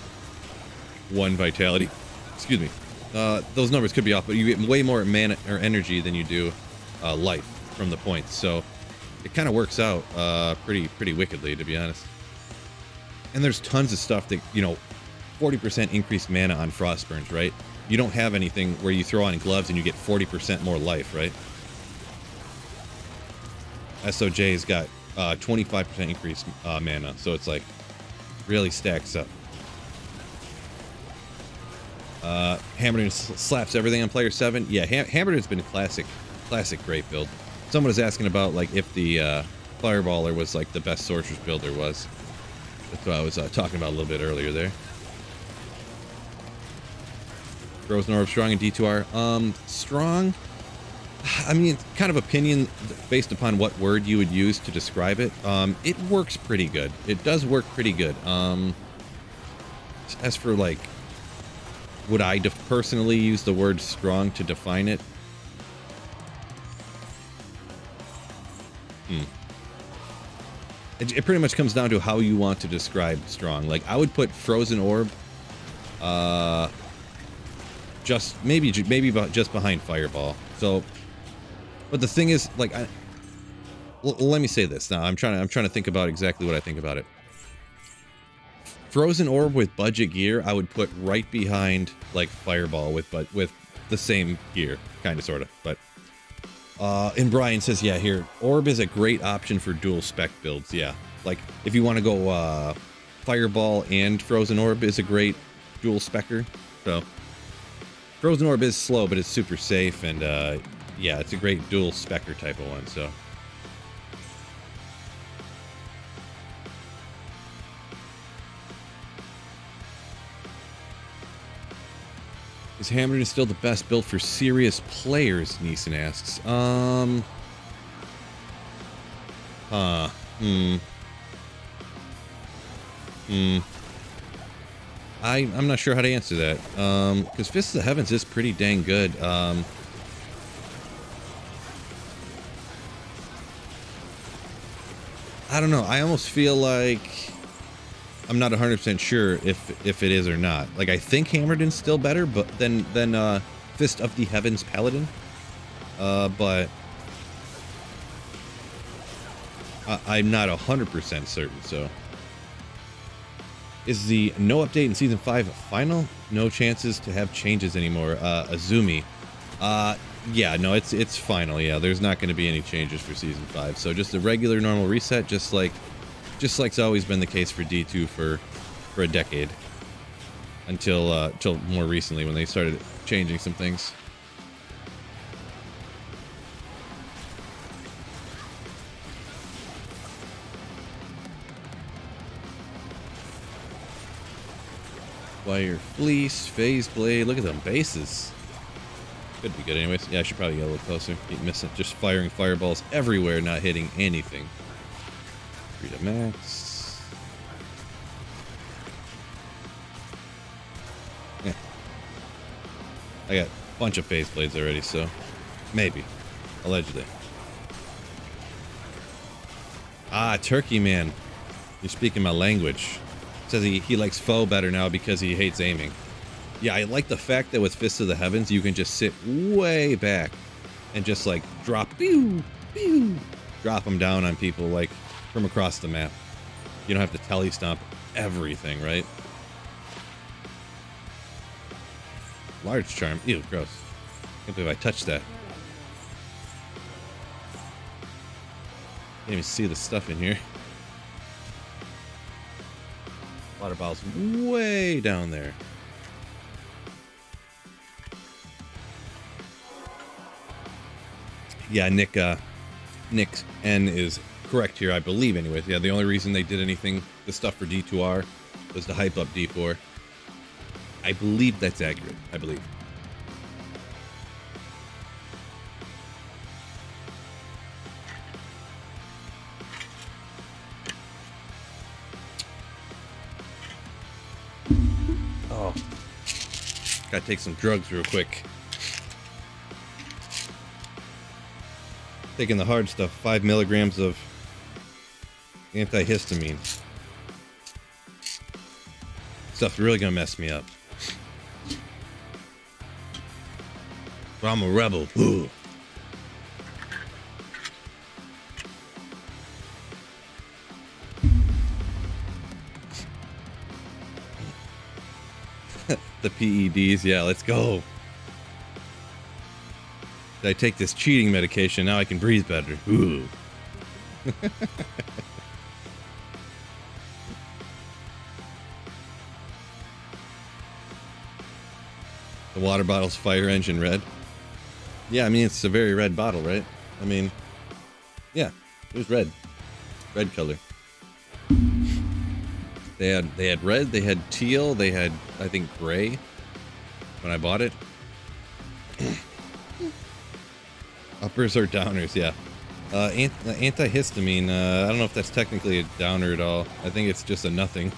A: 1 vitality. Excuse me. Those numbers could be off, but you get way more mana or energy than you do life from the points. So it kind of works out pretty wickedly, to be honest. And there's tons of stuff that, 40% increased mana on Frostburns, right? You don't have anything where you throw on gloves and you get 40% more life, right? SOJ's got 25% increased mana, so it's like really stacks up. Hammerton slaps everything on player 7. Yeah, Hammerton's been a classic great build. Someone was asking about like if the Fireballer was like the best sorcerer's build there was. That's what I was talking about a little bit earlier there. Frozen Orb strong in D2R. Strong. I mean, it's kind of opinion based upon what word you would use to describe it. It works pretty good. It does work pretty good. As for like, would I personally use the word strong to define it? It pretty much comes down to how you want to describe strong. Like, I would put Frozen Orb, maybe just behind Fireball. So, but the thing is, like, let me say this now. I'm trying to think about exactly what I think about it. Frozen Orb with budget gear, I would put right behind like Fireball with the same gear, kind of, sort of. But and Brian says, yeah, here Orb is a great option for dual spec builds. Yeah, like if you want to go Fireball and Frozen Orb is a great dual specker. So Frozen Orb is slow, but it's super safe, and yeah, it's a great dual specker type of one. So. Is Hammerton still the best build for serious players? Neeson asks. I'm not sure how to answer that. Because Fist of the Heavens is pretty dang good. I don't know. I almost feel like I'm not 100% sure if it is or not. Like, I think Hammerden's still better, but than Fist of the Heavens Paladin. But I'm not 100% certain. So, is the no update in season 5 final? No chances to have changes anymore. Azumi. Yeah, no, it's final. Yeah, there's not going to be any changes for season 5. So just a regular normal reset, just like it's always been the case for D2 for a decade, until more recently when they started changing some things. Fire Fleece, Phase Blade. Look at them bases. Could be good anyways. Yeah, I should probably get a little closer. Keep missing. Just firing fireballs everywhere, not hitting anything. 3 to max. Yeah. I got a bunch of phase blades already, so maybe. Allegedly. Ah, Turkey Man. You're speaking my language. Says he likes foe better now because he hates aiming. Yeah, I like the fact that with Fist of the Heavens, you can just sit way back and just like drop, pew, pew, drop them down on people like from across the map. You don't have to telly stomp everything, right? Large charm. Ew, gross. Can't believe I touched that. Can't even see the stuff in here. Water bottle's way down there. Yeah, Nick N is correct here, I believe, anyways. Yeah, the only reason they did anything, the stuff for D2R, was to hype up D4. I believe that's accurate. I believe. Oh. Gotta take some drugs real quick. Taking the hard stuff, 5 milligrams of antihistamine. Stuff's really gonna mess me up. But I'm a rebel. Ooh. The PEDs, yeah, let's go. I take this cheating medication, now I can breathe better. Ooh. The water bottle's fire engine red. Yeah, I mean, it's a very red bottle, right? I mean, yeah, it was red. Red color. They had red, they had teal, they had, I think, gray when I bought it. Uppers or downers, yeah. Antihistamine, I don't know if that's technically a downer at all. I think it's just a nothing.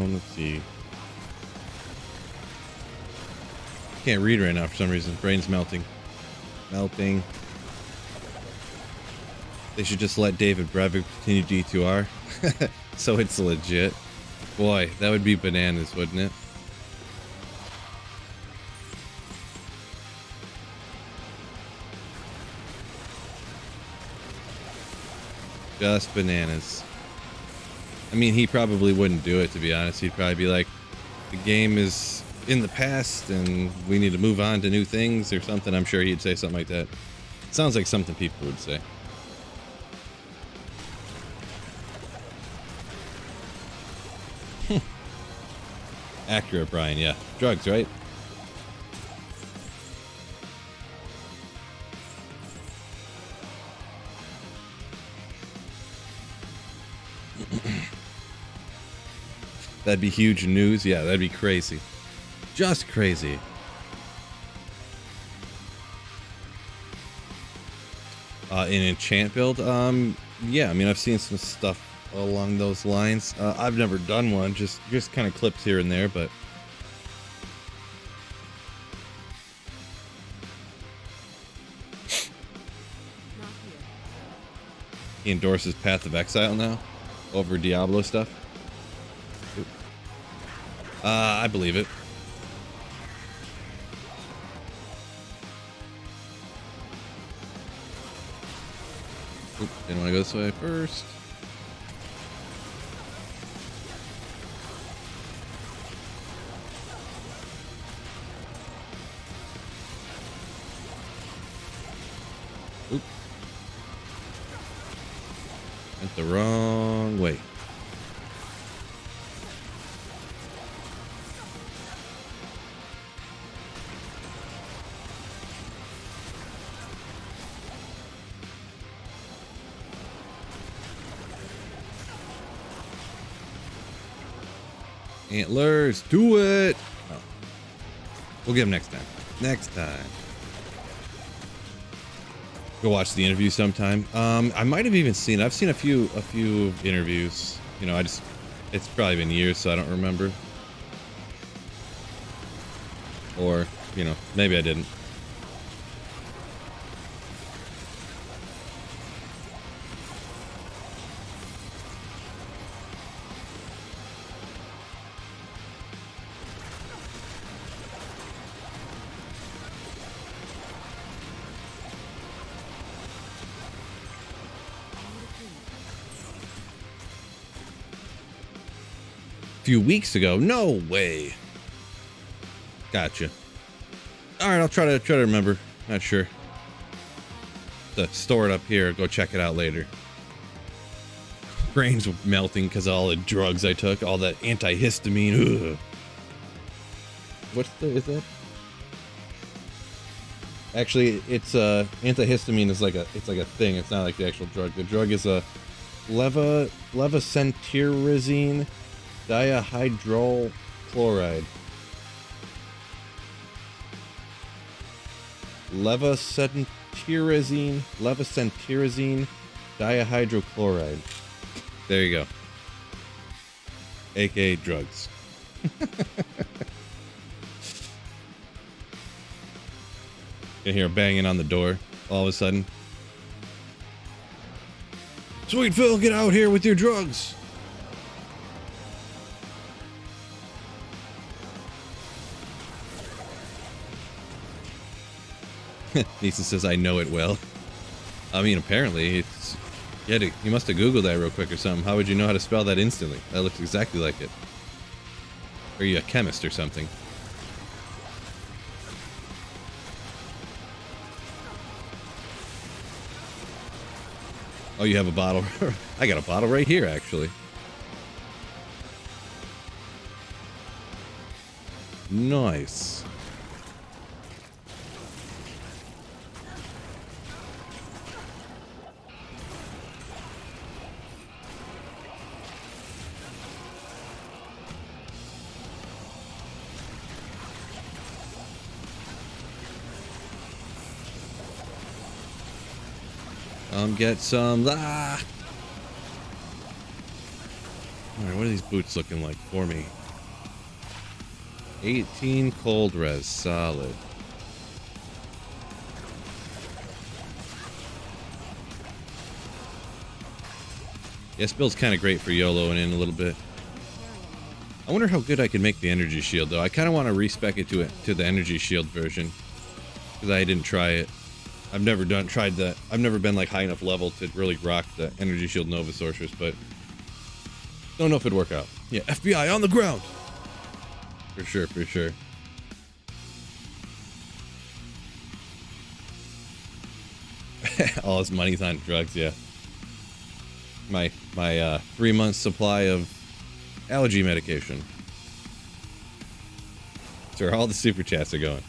A: Let's see. Can't read right now for some reason. Brain's melting. Melting. They should just let David Brevik continue D2R. So it's legit. Boy, that would be bananas, wouldn't it? Just bananas. I mean, he probably wouldn't do it, to be honest. He'd probably be like, the game is in the past and we need to move on to new things or something. I'm sure he'd say something like that. Sounds like something people would say. Accurate, Brian. Yeah. Drugs, right? That'd be huge news. Yeah, that'd be crazy. Just crazy. In enchant build, yeah, I mean, I've seen some stuff along those lines. I've never done one, just kind of clips here and there, but he endorses Path of Exile now over Diablo stuff. I believe it. Oop, didn't want to go this way first. Oop. Went the wrong way. Antlers, do it! Oh. We'll get him next time. Next time. Go watch the interview sometime. I might have even seen. I've seen a few interviews. You know, it's probably been years, so I don't remember. Or, you know, maybe I didn't. Few weeks ago. No way. Gotcha. All right, I'll try to remember. Not sure. To store it up here. Go check it out later. Brains melting because of all the drugs I took. All that antihistamine. Ugh. Is that? Actually, it's antihistamine is like a thing. It's not like the actual drug. The drug is a levacentirozine dihydroxychloride. Levacentirozine dihydrochloride. There you go. AKA drugs. You hear banging on the door all of a sudden. Sweet Phil, get out here with your drugs. Neeson says, I know it well. I mean, apparently, it's... You must have Googled that real quick or something. How would you know how to spell that instantly? That looks exactly like it. Are you a chemist or something? Oh, you have a bottle? I got a bottle right here, actually. Nice. Get some. Ah! Alright, what are these boots looking like for me? 18 cold res, solid. This build's kind of great for YOLOing in a little bit. I wonder how good I can make the energy shield, though. I kind of want to respec it to the energy shield version, because I didn't try it. I've never tried that. I've never been like high enough level to really rock the energy shield Nova Sorceress, but don't know if it'd work out. Yeah, FBI on the ground. For sure, for sure. All his money's on drugs, yeah. My 3 month supply of allergy medication. That's where all the super chats are going.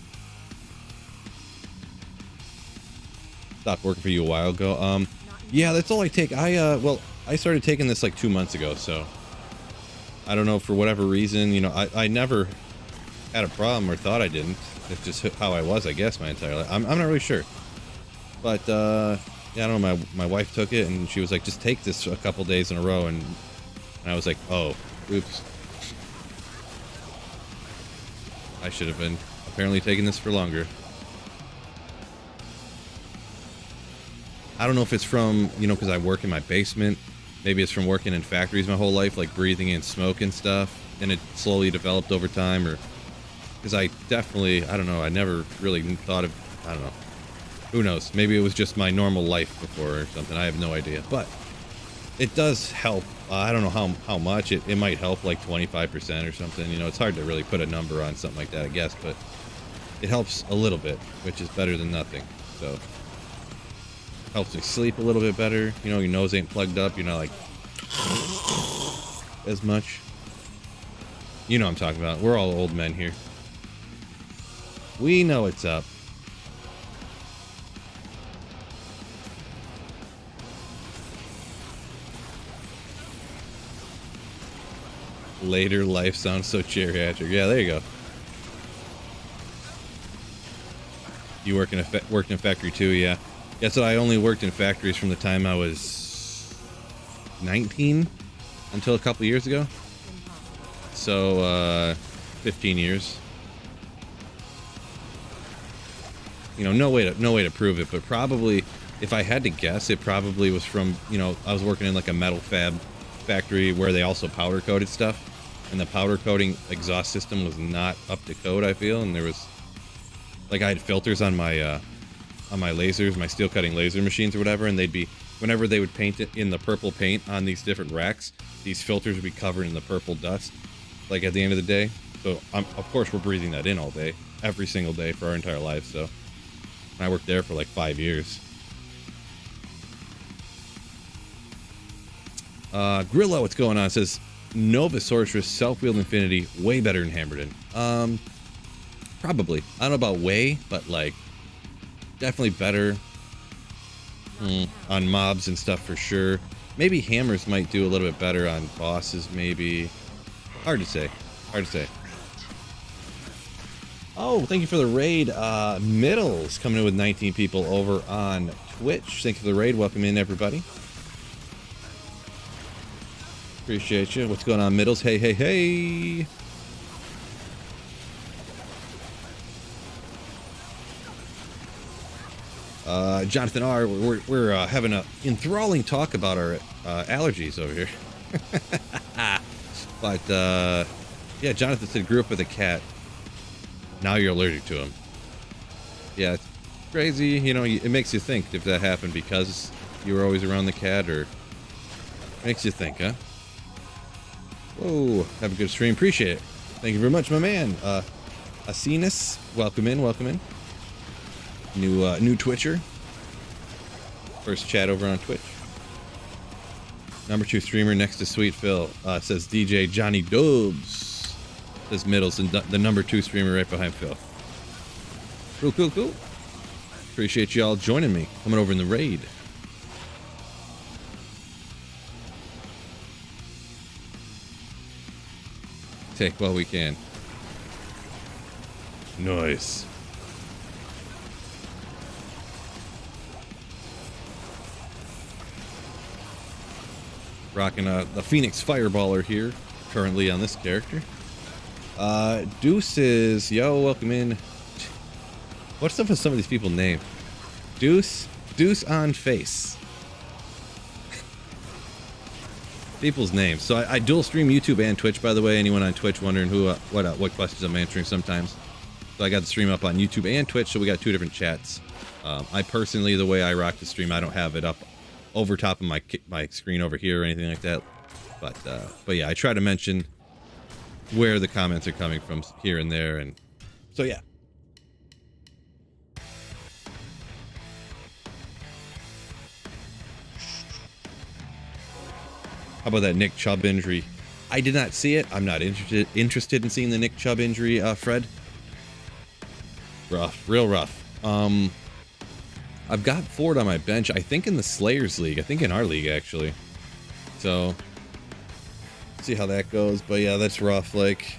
A: Stopped working for you a while ago. Yeah, that's all I take. Well, I started taking this like 2 months ago, so I don't know, for whatever reason, you know, I never had a problem or thought I didn't. It's just how I was, I guess, my entire life. I'm not really sure. But, yeah, I don't know, my wife took it, and she was like, just take this a couple days in a row, and I was like, oh, oops. I should have been apparently taking this for longer. I don't know if it's from, you know, because I work in my basement. Maybe it's from working in factories my whole life, like breathing in smoke and stuff, and it slowly developed over time, or because I definitely, I don't know, I never really thought of, I don't know. Who knows? Maybe it was just my normal life before or something. I have no idea. But it does help. I don't know how much. It might help like 25% or something. You know, it's hard to really put a number on something like that, I guess. But it helps a little bit, which is better than nothing. So helps me sleep a little bit better. You know, your nose ain't plugged up. You're not like as much. You know what I'm talking about. We're all old men here. We know what's up. Later life sounds so geriatric. Yeah, there you go. You worked in a factory too, yeah. Yeah, so I only worked in factories from the time I was 19 until a couple years ago. So, 15 years. You know, no way to prove it, but probably, if I had to guess, it probably was from, you know, I was working in like a metal fab factory where they also powder coated stuff, and the powder coating exhaust system was not up to code, I feel, and there was, like, I had filters on my lasers, my steel cutting laser machines or whatever, and they'd be, whenever they would paint it in the purple paint on these different racks, these filters would be covered in the purple dust, like at the end of the day. So of course we're breathing that in all day, every single day for our entire life. So I worked there for like 5 years. Grillo, what's going on? It says Nova Sorceress Self-Wield Infinity way better than Hammerden. Probably. I don't know about way, but like definitely better on mobs and stuff for sure. Maybe hammers might do a little bit better on bosses, maybe. Hard to say. Hard to say. Oh, thank you for the raid. Middles coming in with 19 people over on Twitch. Thank you for the raid. Welcome in, everybody. Appreciate you. What's going on, Middles? Hey, hey, hey. Jonathan R., we're having a enthralling talk about our allergies over here. But yeah, Jonathan said grew up with a cat. Now you're allergic to him. Yeah, it's crazy. You know, it makes you think if that happened because you were always around the cat, or makes you think, huh? Whoa, have a good stream. Appreciate it. Thank you very much, my man. Asinus, welcome in, welcome in. New Twitcher. First chat over on Twitch. Number 2 streamer next to Sweet Phil. Says DJ Johnny Dubs. Says Middles, and the number 2 streamer right behind Phil. Cool, cool, cool. Appreciate y'all joining me. Coming over in the raid. Take what we can. Nice. Rocking the Phoenix Fireballer here, currently on this character. Deuces, yo, welcome in. What's up with some of these people's names? Deuce on face. People's names. So I dual stream YouTube and Twitch, by the way. Anyone on Twitch wondering what questions I'm answering sometimes. So I got the stream up on YouTube and Twitch, so we got 2 different chats. I personally, the way I rock the stream, I don't have it up over top of my screen over here or anything like that. But yeah, I try to mention where the comments are coming from here and there, and so yeah. How about that Nick Chubb injury? I did not see it. I'm not interested in seeing the Nick Chubb injury, Fred. Rough, real rough. I've got Ford on my bench. I think in the Slayers League. I think in our league actually. So see how that goes. But yeah, that's rough. Like,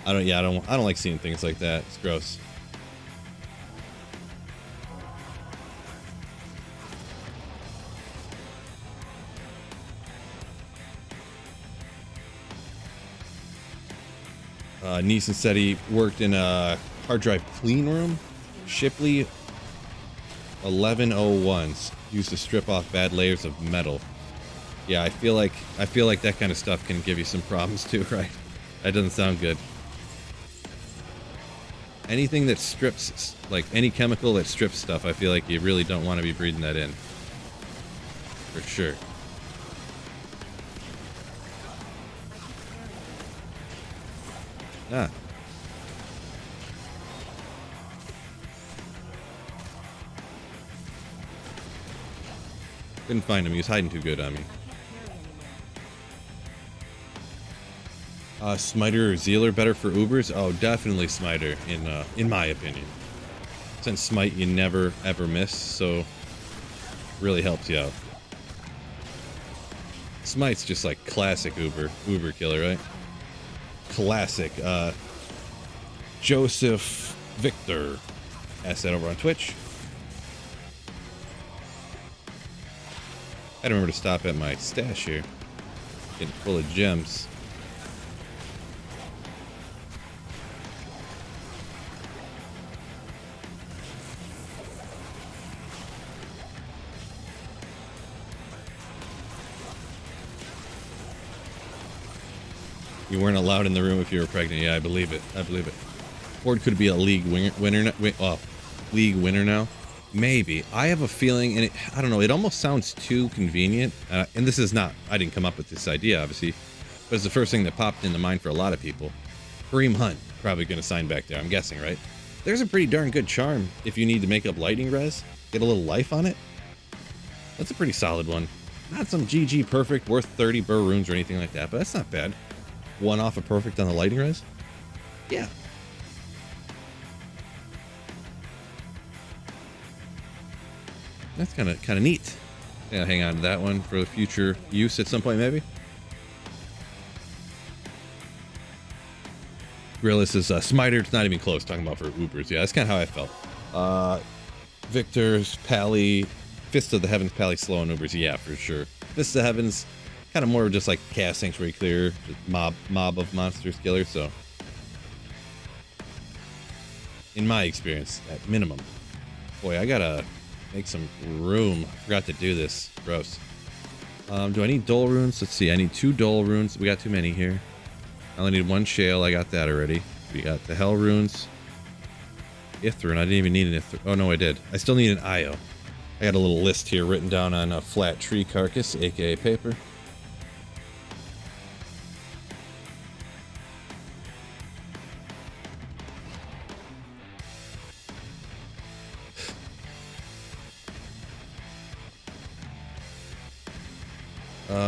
A: I don't like seeing things like that. It's gross. Neeson said he worked in a hard drive clean room. Shipley 1101s used to strip off bad layers of metal. Yeah, I feel like that kind of stuff can give you some problems too, right? That doesn't sound good. Anything that strips, like any chemical that strips stuff, I feel like you really don't want to be breathing that in. For sure. Ah. Couldn't find him. He was hiding too good on me. Smiter or Zealer better for Ubers? Oh, definitely Smiter, in my opinion. Since Smite you never ever miss, so really helps you out. Smite's just like classic Uber killer, right? Classic. Joseph Victor asked that over on Twitch. I remember to stop at my stash here. Getting full of gems. You weren't allowed in the room if you were pregnant. Yeah, I believe it. I believe it. Ford could be a league winner. League winner now. Maybe. I have a feeling, and I don't know. It almost sounds too convenient. And this is not. I didn't come up with this idea, obviously, but it's the first thing that popped into mind for a lot of people. Kareem Hunt probably going to sign back there. I'm guessing, right? There's a pretty darn good charm if you need to make up lightning res. Get a little life on it. That's a pretty solid one. Not some GG perfect worth 30 burr runes or anything like that, but that's not bad. One off a perfect on the lightning res? Yeah. That's kind of neat. Yeah, hang on to that one for future use at some point, maybe. Grillis is Smiter. It's not even close. Talking about for Ubers. Yeah, that's kind of how I felt. Victor's Pally, Fist of the Heavens Pally slow on Ubers. Yeah, for sure. Fist of the Heavens. Kind of more just like Chaos Sanctuary clear, just mob of monsters killer, so in my experience, at minimum. Boy, I gotta make some room. I forgot to do this. Gross. Do I need Dole runes? Let's see. I need 2 Dole runes. We got too many here. I only need 1 Shale. I got that already. We got the Hell runes. Ithrun. I didn't even need an Ithrun. Oh no, I did. I still need an Io. I got a little list here written down on a flat tree carcass, aka paper.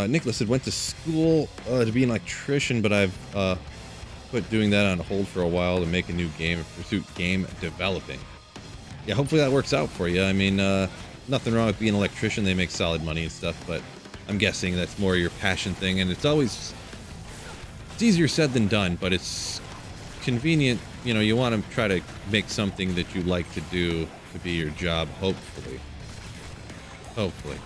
A: Nicholas had went to school to be an electrician, but I've put doing that on hold for a while to make a new game and pursue game developing. Yeah, hopefully that works out for you. I mean, nothing wrong with being an electrician. They make solid money and stuff, but I'm guessing that's more your passion thing, and it's easier said than done, but it's convenient. You know, you want to try to make something that you like to do to be your job, hopefully. Hopefully.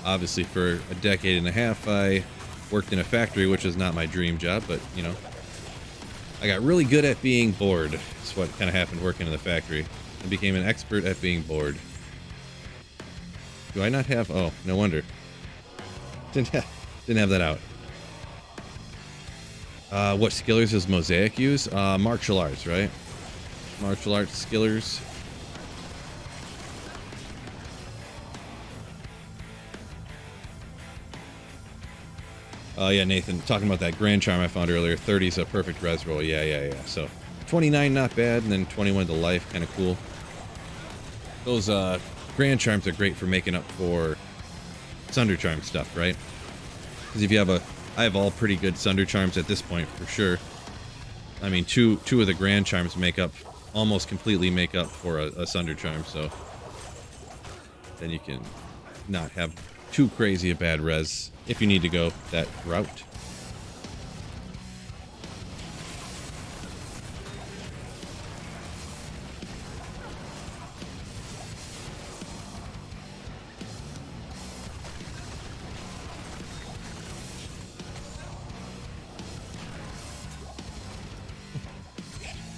A: Obviously, for a decade and a half, I worked in a factory, which is not my dream job, but, you know, I got really good at being bored. That's what kind of happened working in the factory. I became an expert at being bored. Do I not have... Oh, no wonder. Didn't have that out. What skillers does Mosaic use? Martial arts, right? Martial arts skillers. Yeah, Nathan, talking about that Grand Charm I found earlier. 30 is a perfect res roll. Yeah. So 29, not bad, and then 21 to life, kind of cool. Those Grand Charms are great for making up for Sunder Charm stuff, right? Because if you have I have all pretty good Sunder Charms at this point, for sure. I mean, two of the grand charms almost completely make up for a Sunder charm, so then you can not have too crazy a bad res if you need to go that route.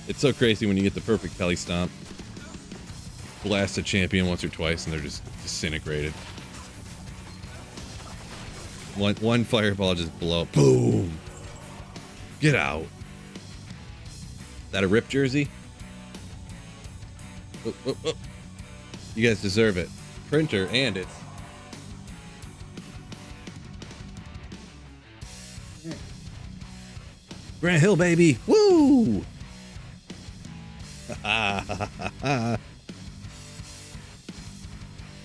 A: It's so crazy when you get the perfect Pelly Stomp. Blast a champion once or twice and they're just disintegrated. One fireball just blow. Boom! Get out. That a rip jersey? Oh, oh, oh. You guys deserve it. Printer and it's... Grant Hill, baby! Woo!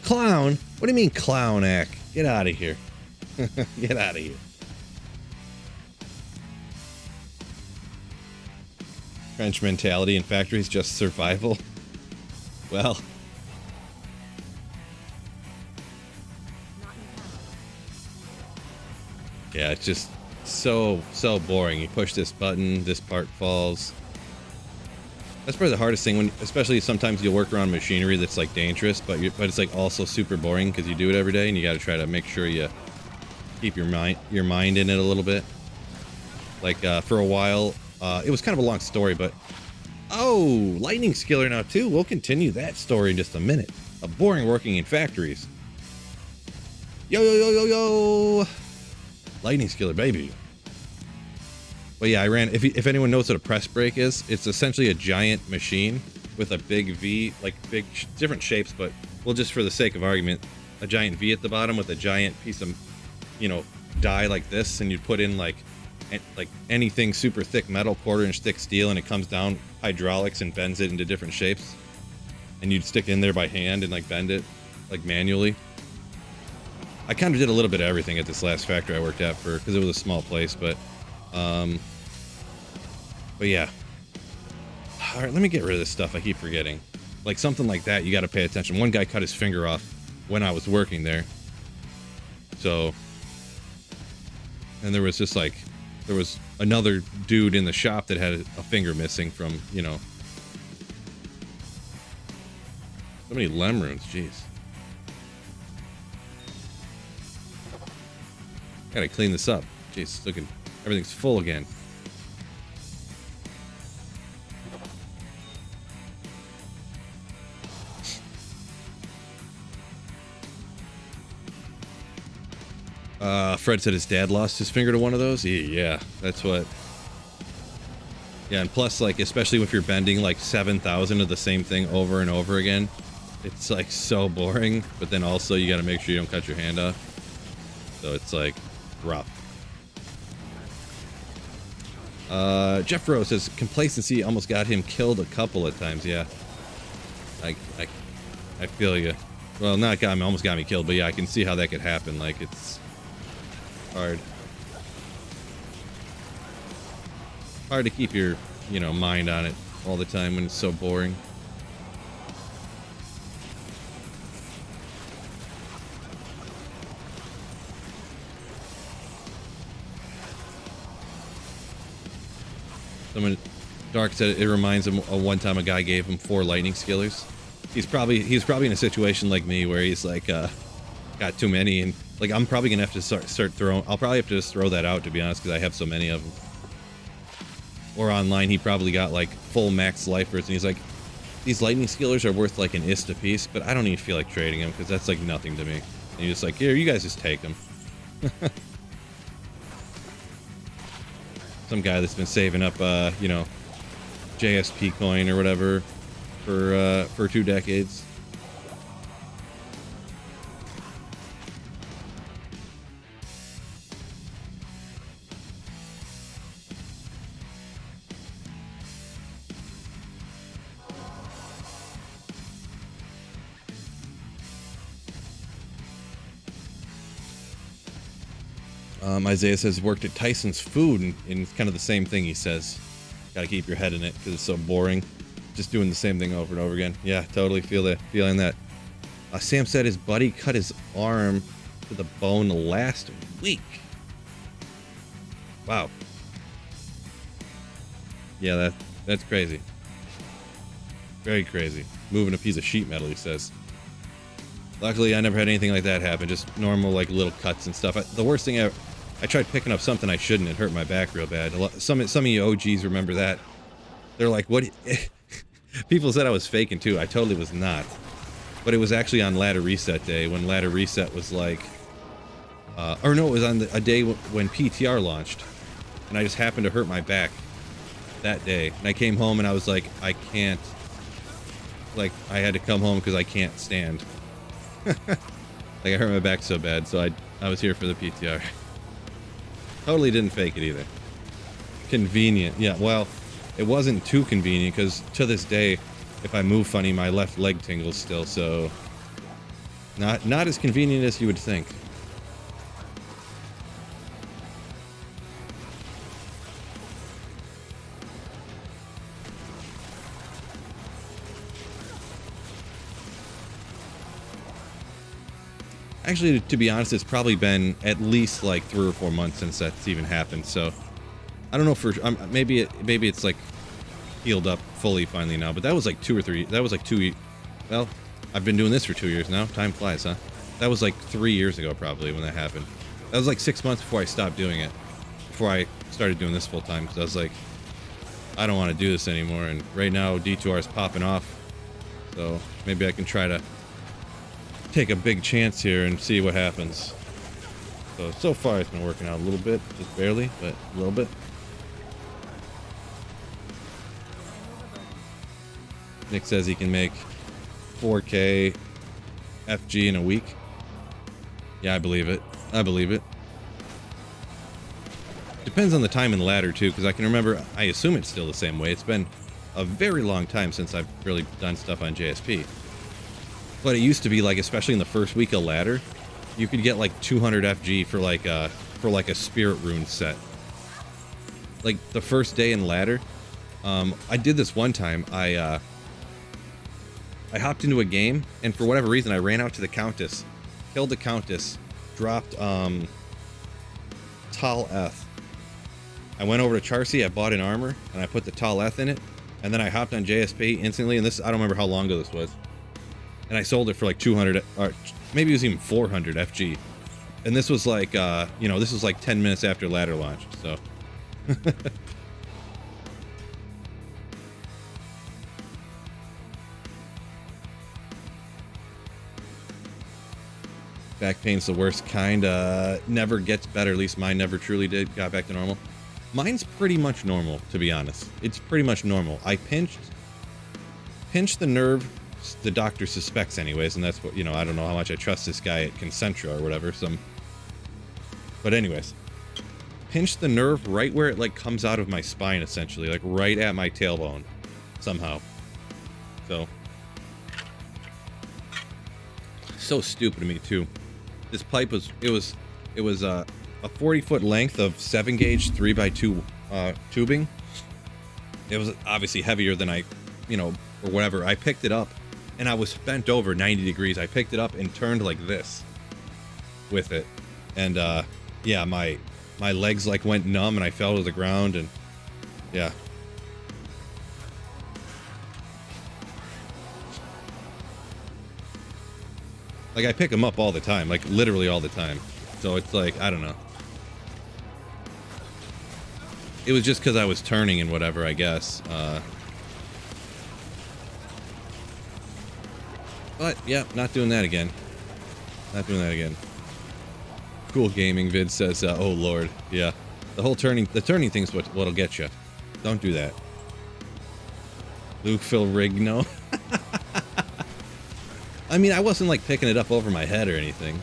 A: Clown? What do you mean clown act? Get out of here. Get out of here. French mentality in factories, just survival. Well. Yeah, it's just so boring. You push this button, this part falls. That's probably the hardest thing, especially sometimes you'll work around machinery that's like dangerous, but it's like also super boring because you do it every day, and you got to try to make sure you keep your mind in it a little bit. Like for a while, it was kind of a long story, but lightning skiller now too. We'll continue that story in just a minute. A boring working in factories. Yo yo yo yo yo, lightning skiller baby. But yeah, I ran, if anyone knows what a press brake is, it's essentially a giant machine with a big V, like different shapes, but well, just for the sake of argument, a giant V at the bottom with a giant piece of, die like this, and you'd put in like anything super thick metal, 1/4-inch thick steel, and it comes down hydraulics and bends it into different shapes. And you'd stick it in there by hand and like bend it, like manually. I kind of did a little bit of everything at this last factory I worked at because it was a small place, but yeah. All right, let me get rid of this stuff. I keep forgetting. Like something like that, you got to pay attention. One guy cut his finger off when I was working there. So, and there was another dude in the shop that had a finger missing from, so many lem runes, jeez. Gotta clean this up. Jeez, everything's full again. Fred said his dad lost his finger to one of those. Yeah, that's what. Yeah, and plus, like, especially if you're bending like 7,000 of the same thing over and over again, it's like so boring. But then also you got to make sure you don't cut your hand off. So it's like rough. Jeff Rose says complacency almost got him killed a couple of times. Yeah, I feel you. Well, not got me, almost got me killed, but yeah, I can see how that could happen. Like, it's hard to keep your mind on it all the time when it's so boring. Dark said it reminds him of one time a guy gave him 4 lightning skillers. He's probably in a situation like me where he's like got too many, and like I'm probably gonna have to start throwing. I'll probably have to just throw that out, to be honest, because I have so many of them. Or online, he probably got like full max lifers, and he's like, these lightning skillers are worth like an ist a piece, but I don't even feel like trading them because that's like nothing to me. And he's just like, here, you guys just take them. Some guy that's been saving up, JSP coin or whatever for 2 decades. Isaiah says worked at Tyson's Food, and it's kind of the same thing. He says, Gotta keep your head in it because it's so boring. Just doing the same thing over and over again. Yeah, totally feeling that. Sam said his buddy cut his arm to the bone last week. Wow. Yeah, that's crazy. Very crazy. Moving a piece of sheet metal, he says. Luckily, I never had anything like that happen. Just normal, like, little cuts and stuff. The worst thing I tried picking up something I shouldn't. It hurt my back real bad. Some of you OGs remember that. They're like, what? People said I was faking, too. I totally was not. But it was actually on Ladder Reset Day, when Ladder Reset was like... or no, it was on a day when PTR launched. And I just happened to hurt my back that day. And I came home and I was like, I can't... Like, I had to come home because I can't stand. Like, I hurt my back so bad, so I was here for the PTR. Totally didn't fake it either. Convenient. Yeah, well, it wasn't too convenient, because to this day, if I move funny, my left leg tingles still, so... Not as convenient as you would think. Actually, to be honest, it's probably been at least like 3 or 4 months since that's even happened. So I don't know for maybe it's like healed up fully finally now. But that was like 2 or 3. That was like 2. Well, I've been doing this for 2 years now. Time flies, huh? That was like 3 years ago probably when that happened. That was like 6 months before I stopped doing it. Before I started doing this full time, because I was like, I don't want to do this anymore. And right now D2R is popping off, so maybe I can try to take a big chance here and see what happens. So far it's been working out a little bit, just barely, but a little bit. Nick says he can make 4K FG in a week. Yeah, I believe it. I believe it. Depends on the time in ladder too, because I can remember, I assume it's still the same way. It's been a very long time since I've really done stuff on JSP. But it used to be like, especially in the first week of ladder, you could get like 200 FG for like a spirit rune set. Like the first day in ladder, I did this one time. I hopped into a game, and for whatever reason, I ran out to the Countess, killed the Countess, dropped Tal Eth. I went over to Charcy, I bought an armor, and I put the Tal Eth in it, and then I hopped on JSP instantly. And this, I don't remember how long ago this was. And I sold it for like 200, or maybe it was even 400 FG. And this was like, this was like 10 minutes after ladder launch, so. Back pain's the worst kind. Never gets better, at least mine never truly got back to normal. Mine's pretty much normal, to be honest. It's pretty much normal. I pinched the nerve the doctor suspects anyways, and that's what, I don't know how much I trust this guy at Concentra or whatever, but anyways, pinched the nerve right where it like comes out of my spine, essentially, like right at my tailbone somehow. So stupid of me too. This pipe was a 40-foot length of 7-gauge 3x2 tubing. It was obviously heavier than I, or whatever. I picked it up and I was bent over 90 degrees. I picked it up and turned like this with it. And yeah, my legs like went numb and I fell to the ground, and yeah. Like, I pick them up all the time, like literally all the time. So it's like, I don't know. It was just because I was turning and whatever, I guess. But yeah, not doing that again. Not doing that again. Cool gaming vid says, oh lord, yeah. The turning thing's what'll get you. Don't do that. Luke Phil Rigno. I mean, I wasn't like picking it up over my head or anything.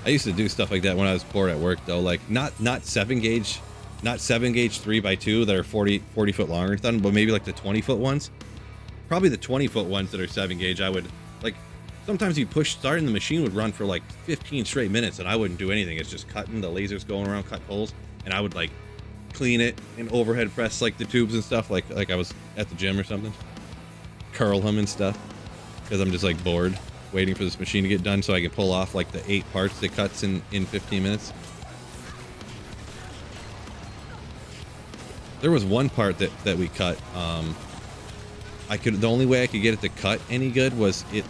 A: I used to do stuff like that when I was poor at work, though. Like not 7-gauge, not 7-gauge 3x2 that are 40 foot longer, but maybe like the 20-foot ones. Probably the 20-foot ones that are 7-gauge. I would like sometimes you push start and the machine would run for like 15 straight minutes and I wouldn't do anything. It's just cutting, the lasers going around, cut holes, and I would like clean it and overhead press like the tubes and stuff, like I was at the gym or something, curl them and stuff, because I'm just like bored waiting for this machine to get done so I can pull off like the 8 parts it cuts in 15 minutes. There was one part that we cut. The only way I could get it to cut any good was it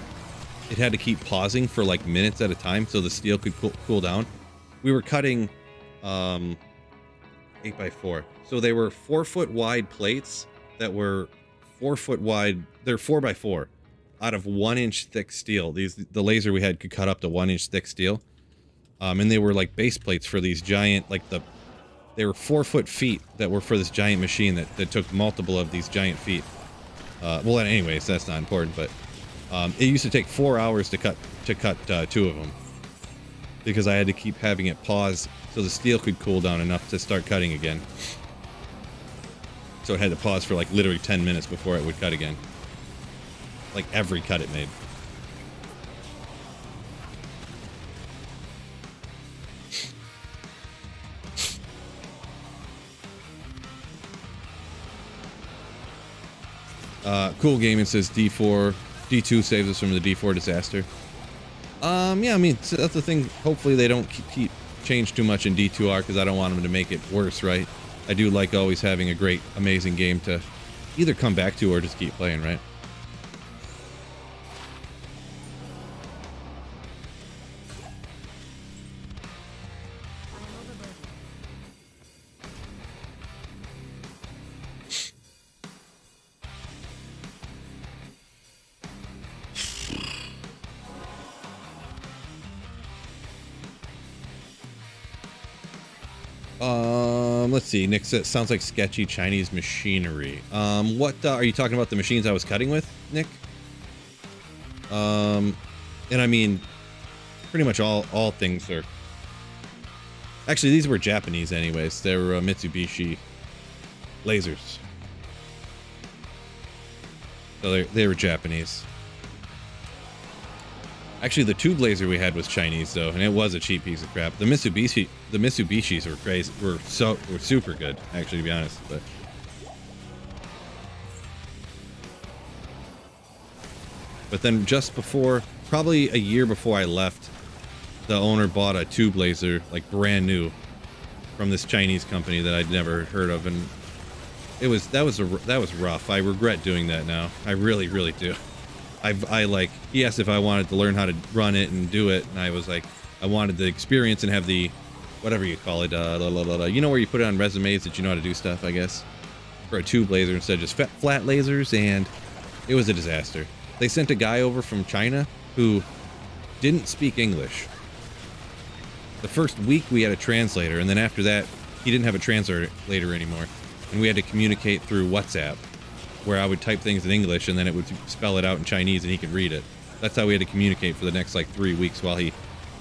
A: had to keep pausing for like minutes at a time so the steel could cool down. We were cutting 8x4, so they were 4-foot wide plates that were 4 foot wide. They're 4x4 out of 1-inch thick steel. The laser we had could cut up to 1-inch thick steel, and they were like base plates for these giant, like they were 4-foot feet that were for this giant machine that took multiple of these giant feet. Well, anyways, that's not important, but it used to take 4 hours to cut 2 of them because I had to keep having it pause so the steel could cool down enough to start cutting again. So it had to pause for like literally 10 minutes before it would cut again. Like every cut it made. Cool Gaming says D2 saves us from the D4 disaster. Yeah, I mean, that's the thing. Hopefully they don't keep change too much in D2R because I don't want them to make it worse, right? I do like always having a great, amazing game to either come back to or just keep playing, right? Let's see. Nick says, sounds like sketchy Chinese machinery. What are you talking about? The machines I was cutting with, Nick? And I mean, pretty much all things are. Actually, these were Japanese, anyways. They were Mitsubishi lasers, so they were Japanese. Actually, the tube laser we had was Chinese though, and it was a cheap piece of crap. The Mitsubishis were crazy. Were super good, actually, to be honest. But then just before, probably a year before I left, the owner bought a tube laser, like brand new, from this Chinese company that I'd never heard of, and that was rough. I regret doing that now. I really, really do. He asked if I wanted to learn how to run it and do it, and I was like, I wanted the experience and have the, whatever you call it, you know, where you put it on resumes that you know how to do stuff, I guess, for a tube laser instead of just flat lasers, and it was a disaster. They sent a guy over from China who didn't speak English. The first week we had a translator, and then after that, he didn't have a translator anymore, and we had to communicate through WhatsApp, where I would type things in English and then it would spell it out in Chinese and he could read it. That's how we had to communicate for the next like 3 weeks while he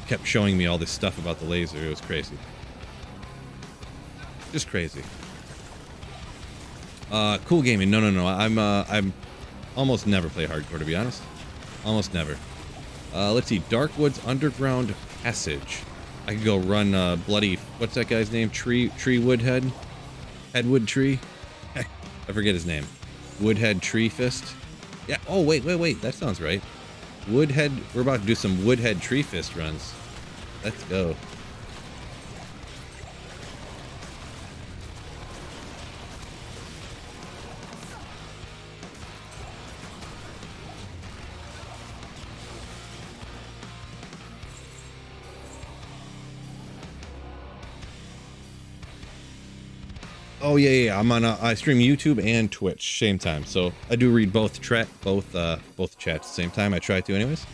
A: kept showing me all this stuff about the laser. It was crazy. Just crazy. Cool Gaming. No. I'm almost never play hardcore, to be honest. Almost never. Let's see. Darkwoods Underground Passage. I could go run bloody, what's that guy's name? Tree Woodhead? Headwood Tree? I forget his name. Woodhead Tree Fist. Yeah. Oh, wait. That sounds right. Woodhead. We're about to do some Woodhead Tree Fist runs. Let's go. Oh yeah. I'm on. I stream YouTube and Twitch same time, so I do read both chats at the same time. I try to, anyways.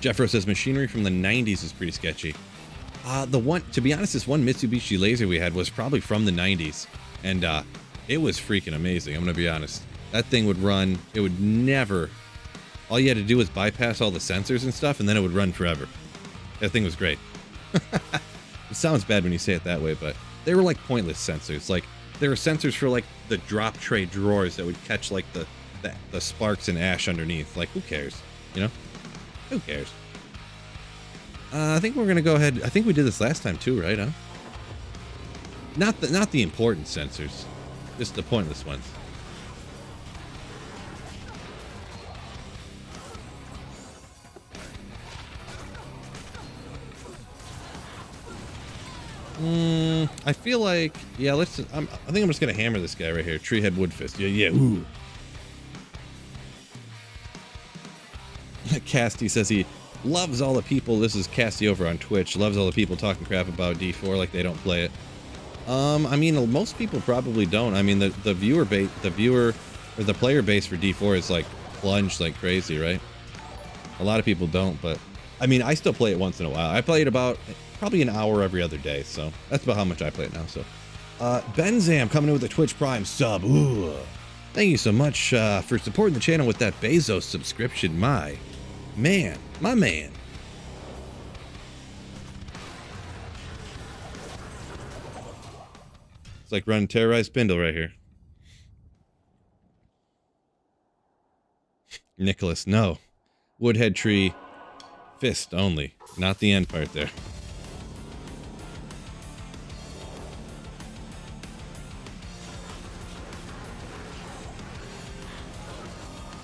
A: Jeffro says machinery from the 90s is pretty sketchy. To be honest, this one Mitsubishi laser we had was probably from the 90s, and it was freaking amazing. I'm gonna be honest. That thing would run. It would never. All you had to do was bypass all the sensors and stuff, and then it would run forever. That thing was great. It sounds bad when you say it that way, but they were like pointless sensors. Like, there were sensors for like the drop tray drawers that would catch like the the sparks and ash underneath. Like, who cares? You know? Who cares? I think we're gonna go ahead. I think we did this last time too, right? Huh? Not the important sensors, just the pointless ones. I feel like, yeah, I think I'm just gonna hammer this guy right here. Treehead Woodfist. Yeah. Ooh. Casty says he loves all the people. This is Casty over on Twitch. Loves all the people talking crap about D4 like they don't play it. I mean, most people probably don't. I mean, the player base for D4 is like plunged like crazy, right? A lot of people don't, but I mean, I still play it once in a while. I play it about probably an hour every other day, so that's about how much I play it now. So, Benzam coming in with a Twitch Prime sub. Ooh, thank you so much for supporting the channel with that Bezos subscription. My man. It's like running Terrorized Spindle right here. Nicholas, no. Woodhead Tree, fist only, not the end part there.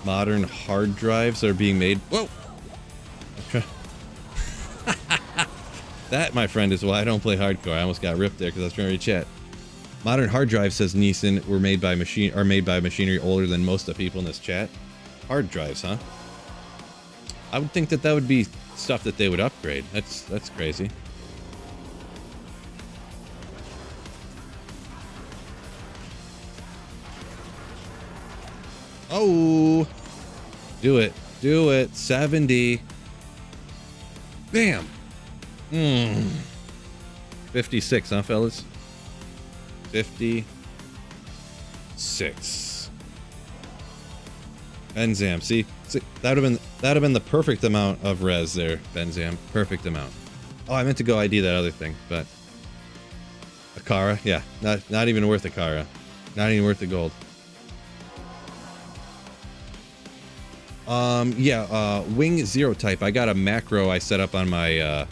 A: Modern hard drives are being made. Whoa! That, my friend, is why I don't play hardcore. I almost got ripped there because I was trying to read chat. Modern hard drives, says Neeson, are made by machinery older than most of the people in this chat. Hard drives, huh? I would think that would be stuff that they would upgrade. That's crazy. Oh, do it. 70. Bam. 56, huh, fellas? 56. Benzam, see, that would have been the perfect amount of res there, Benzam. Perfect amount. Oh, I meant to go ID that other thing, but Akara, yeah, not even worth Akara, not even worth the gold. Wing Zero Type. I got a macro I set up on my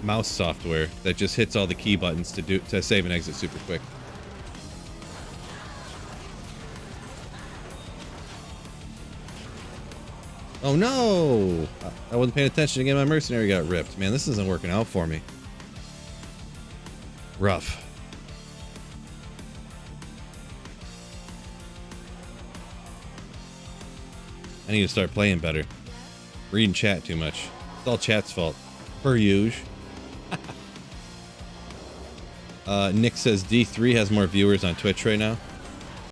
A: mouse software that just hits all the key buttons to save and exit super quick. Oh no! I wasn't paying attention again. My mercenary got ripped. Man, this isn't working out for me. Rough. I need to start playing better. Reading chat too much. It's all chat's fault. Per usual. Nick says D3 has more viewers on Twitch right now.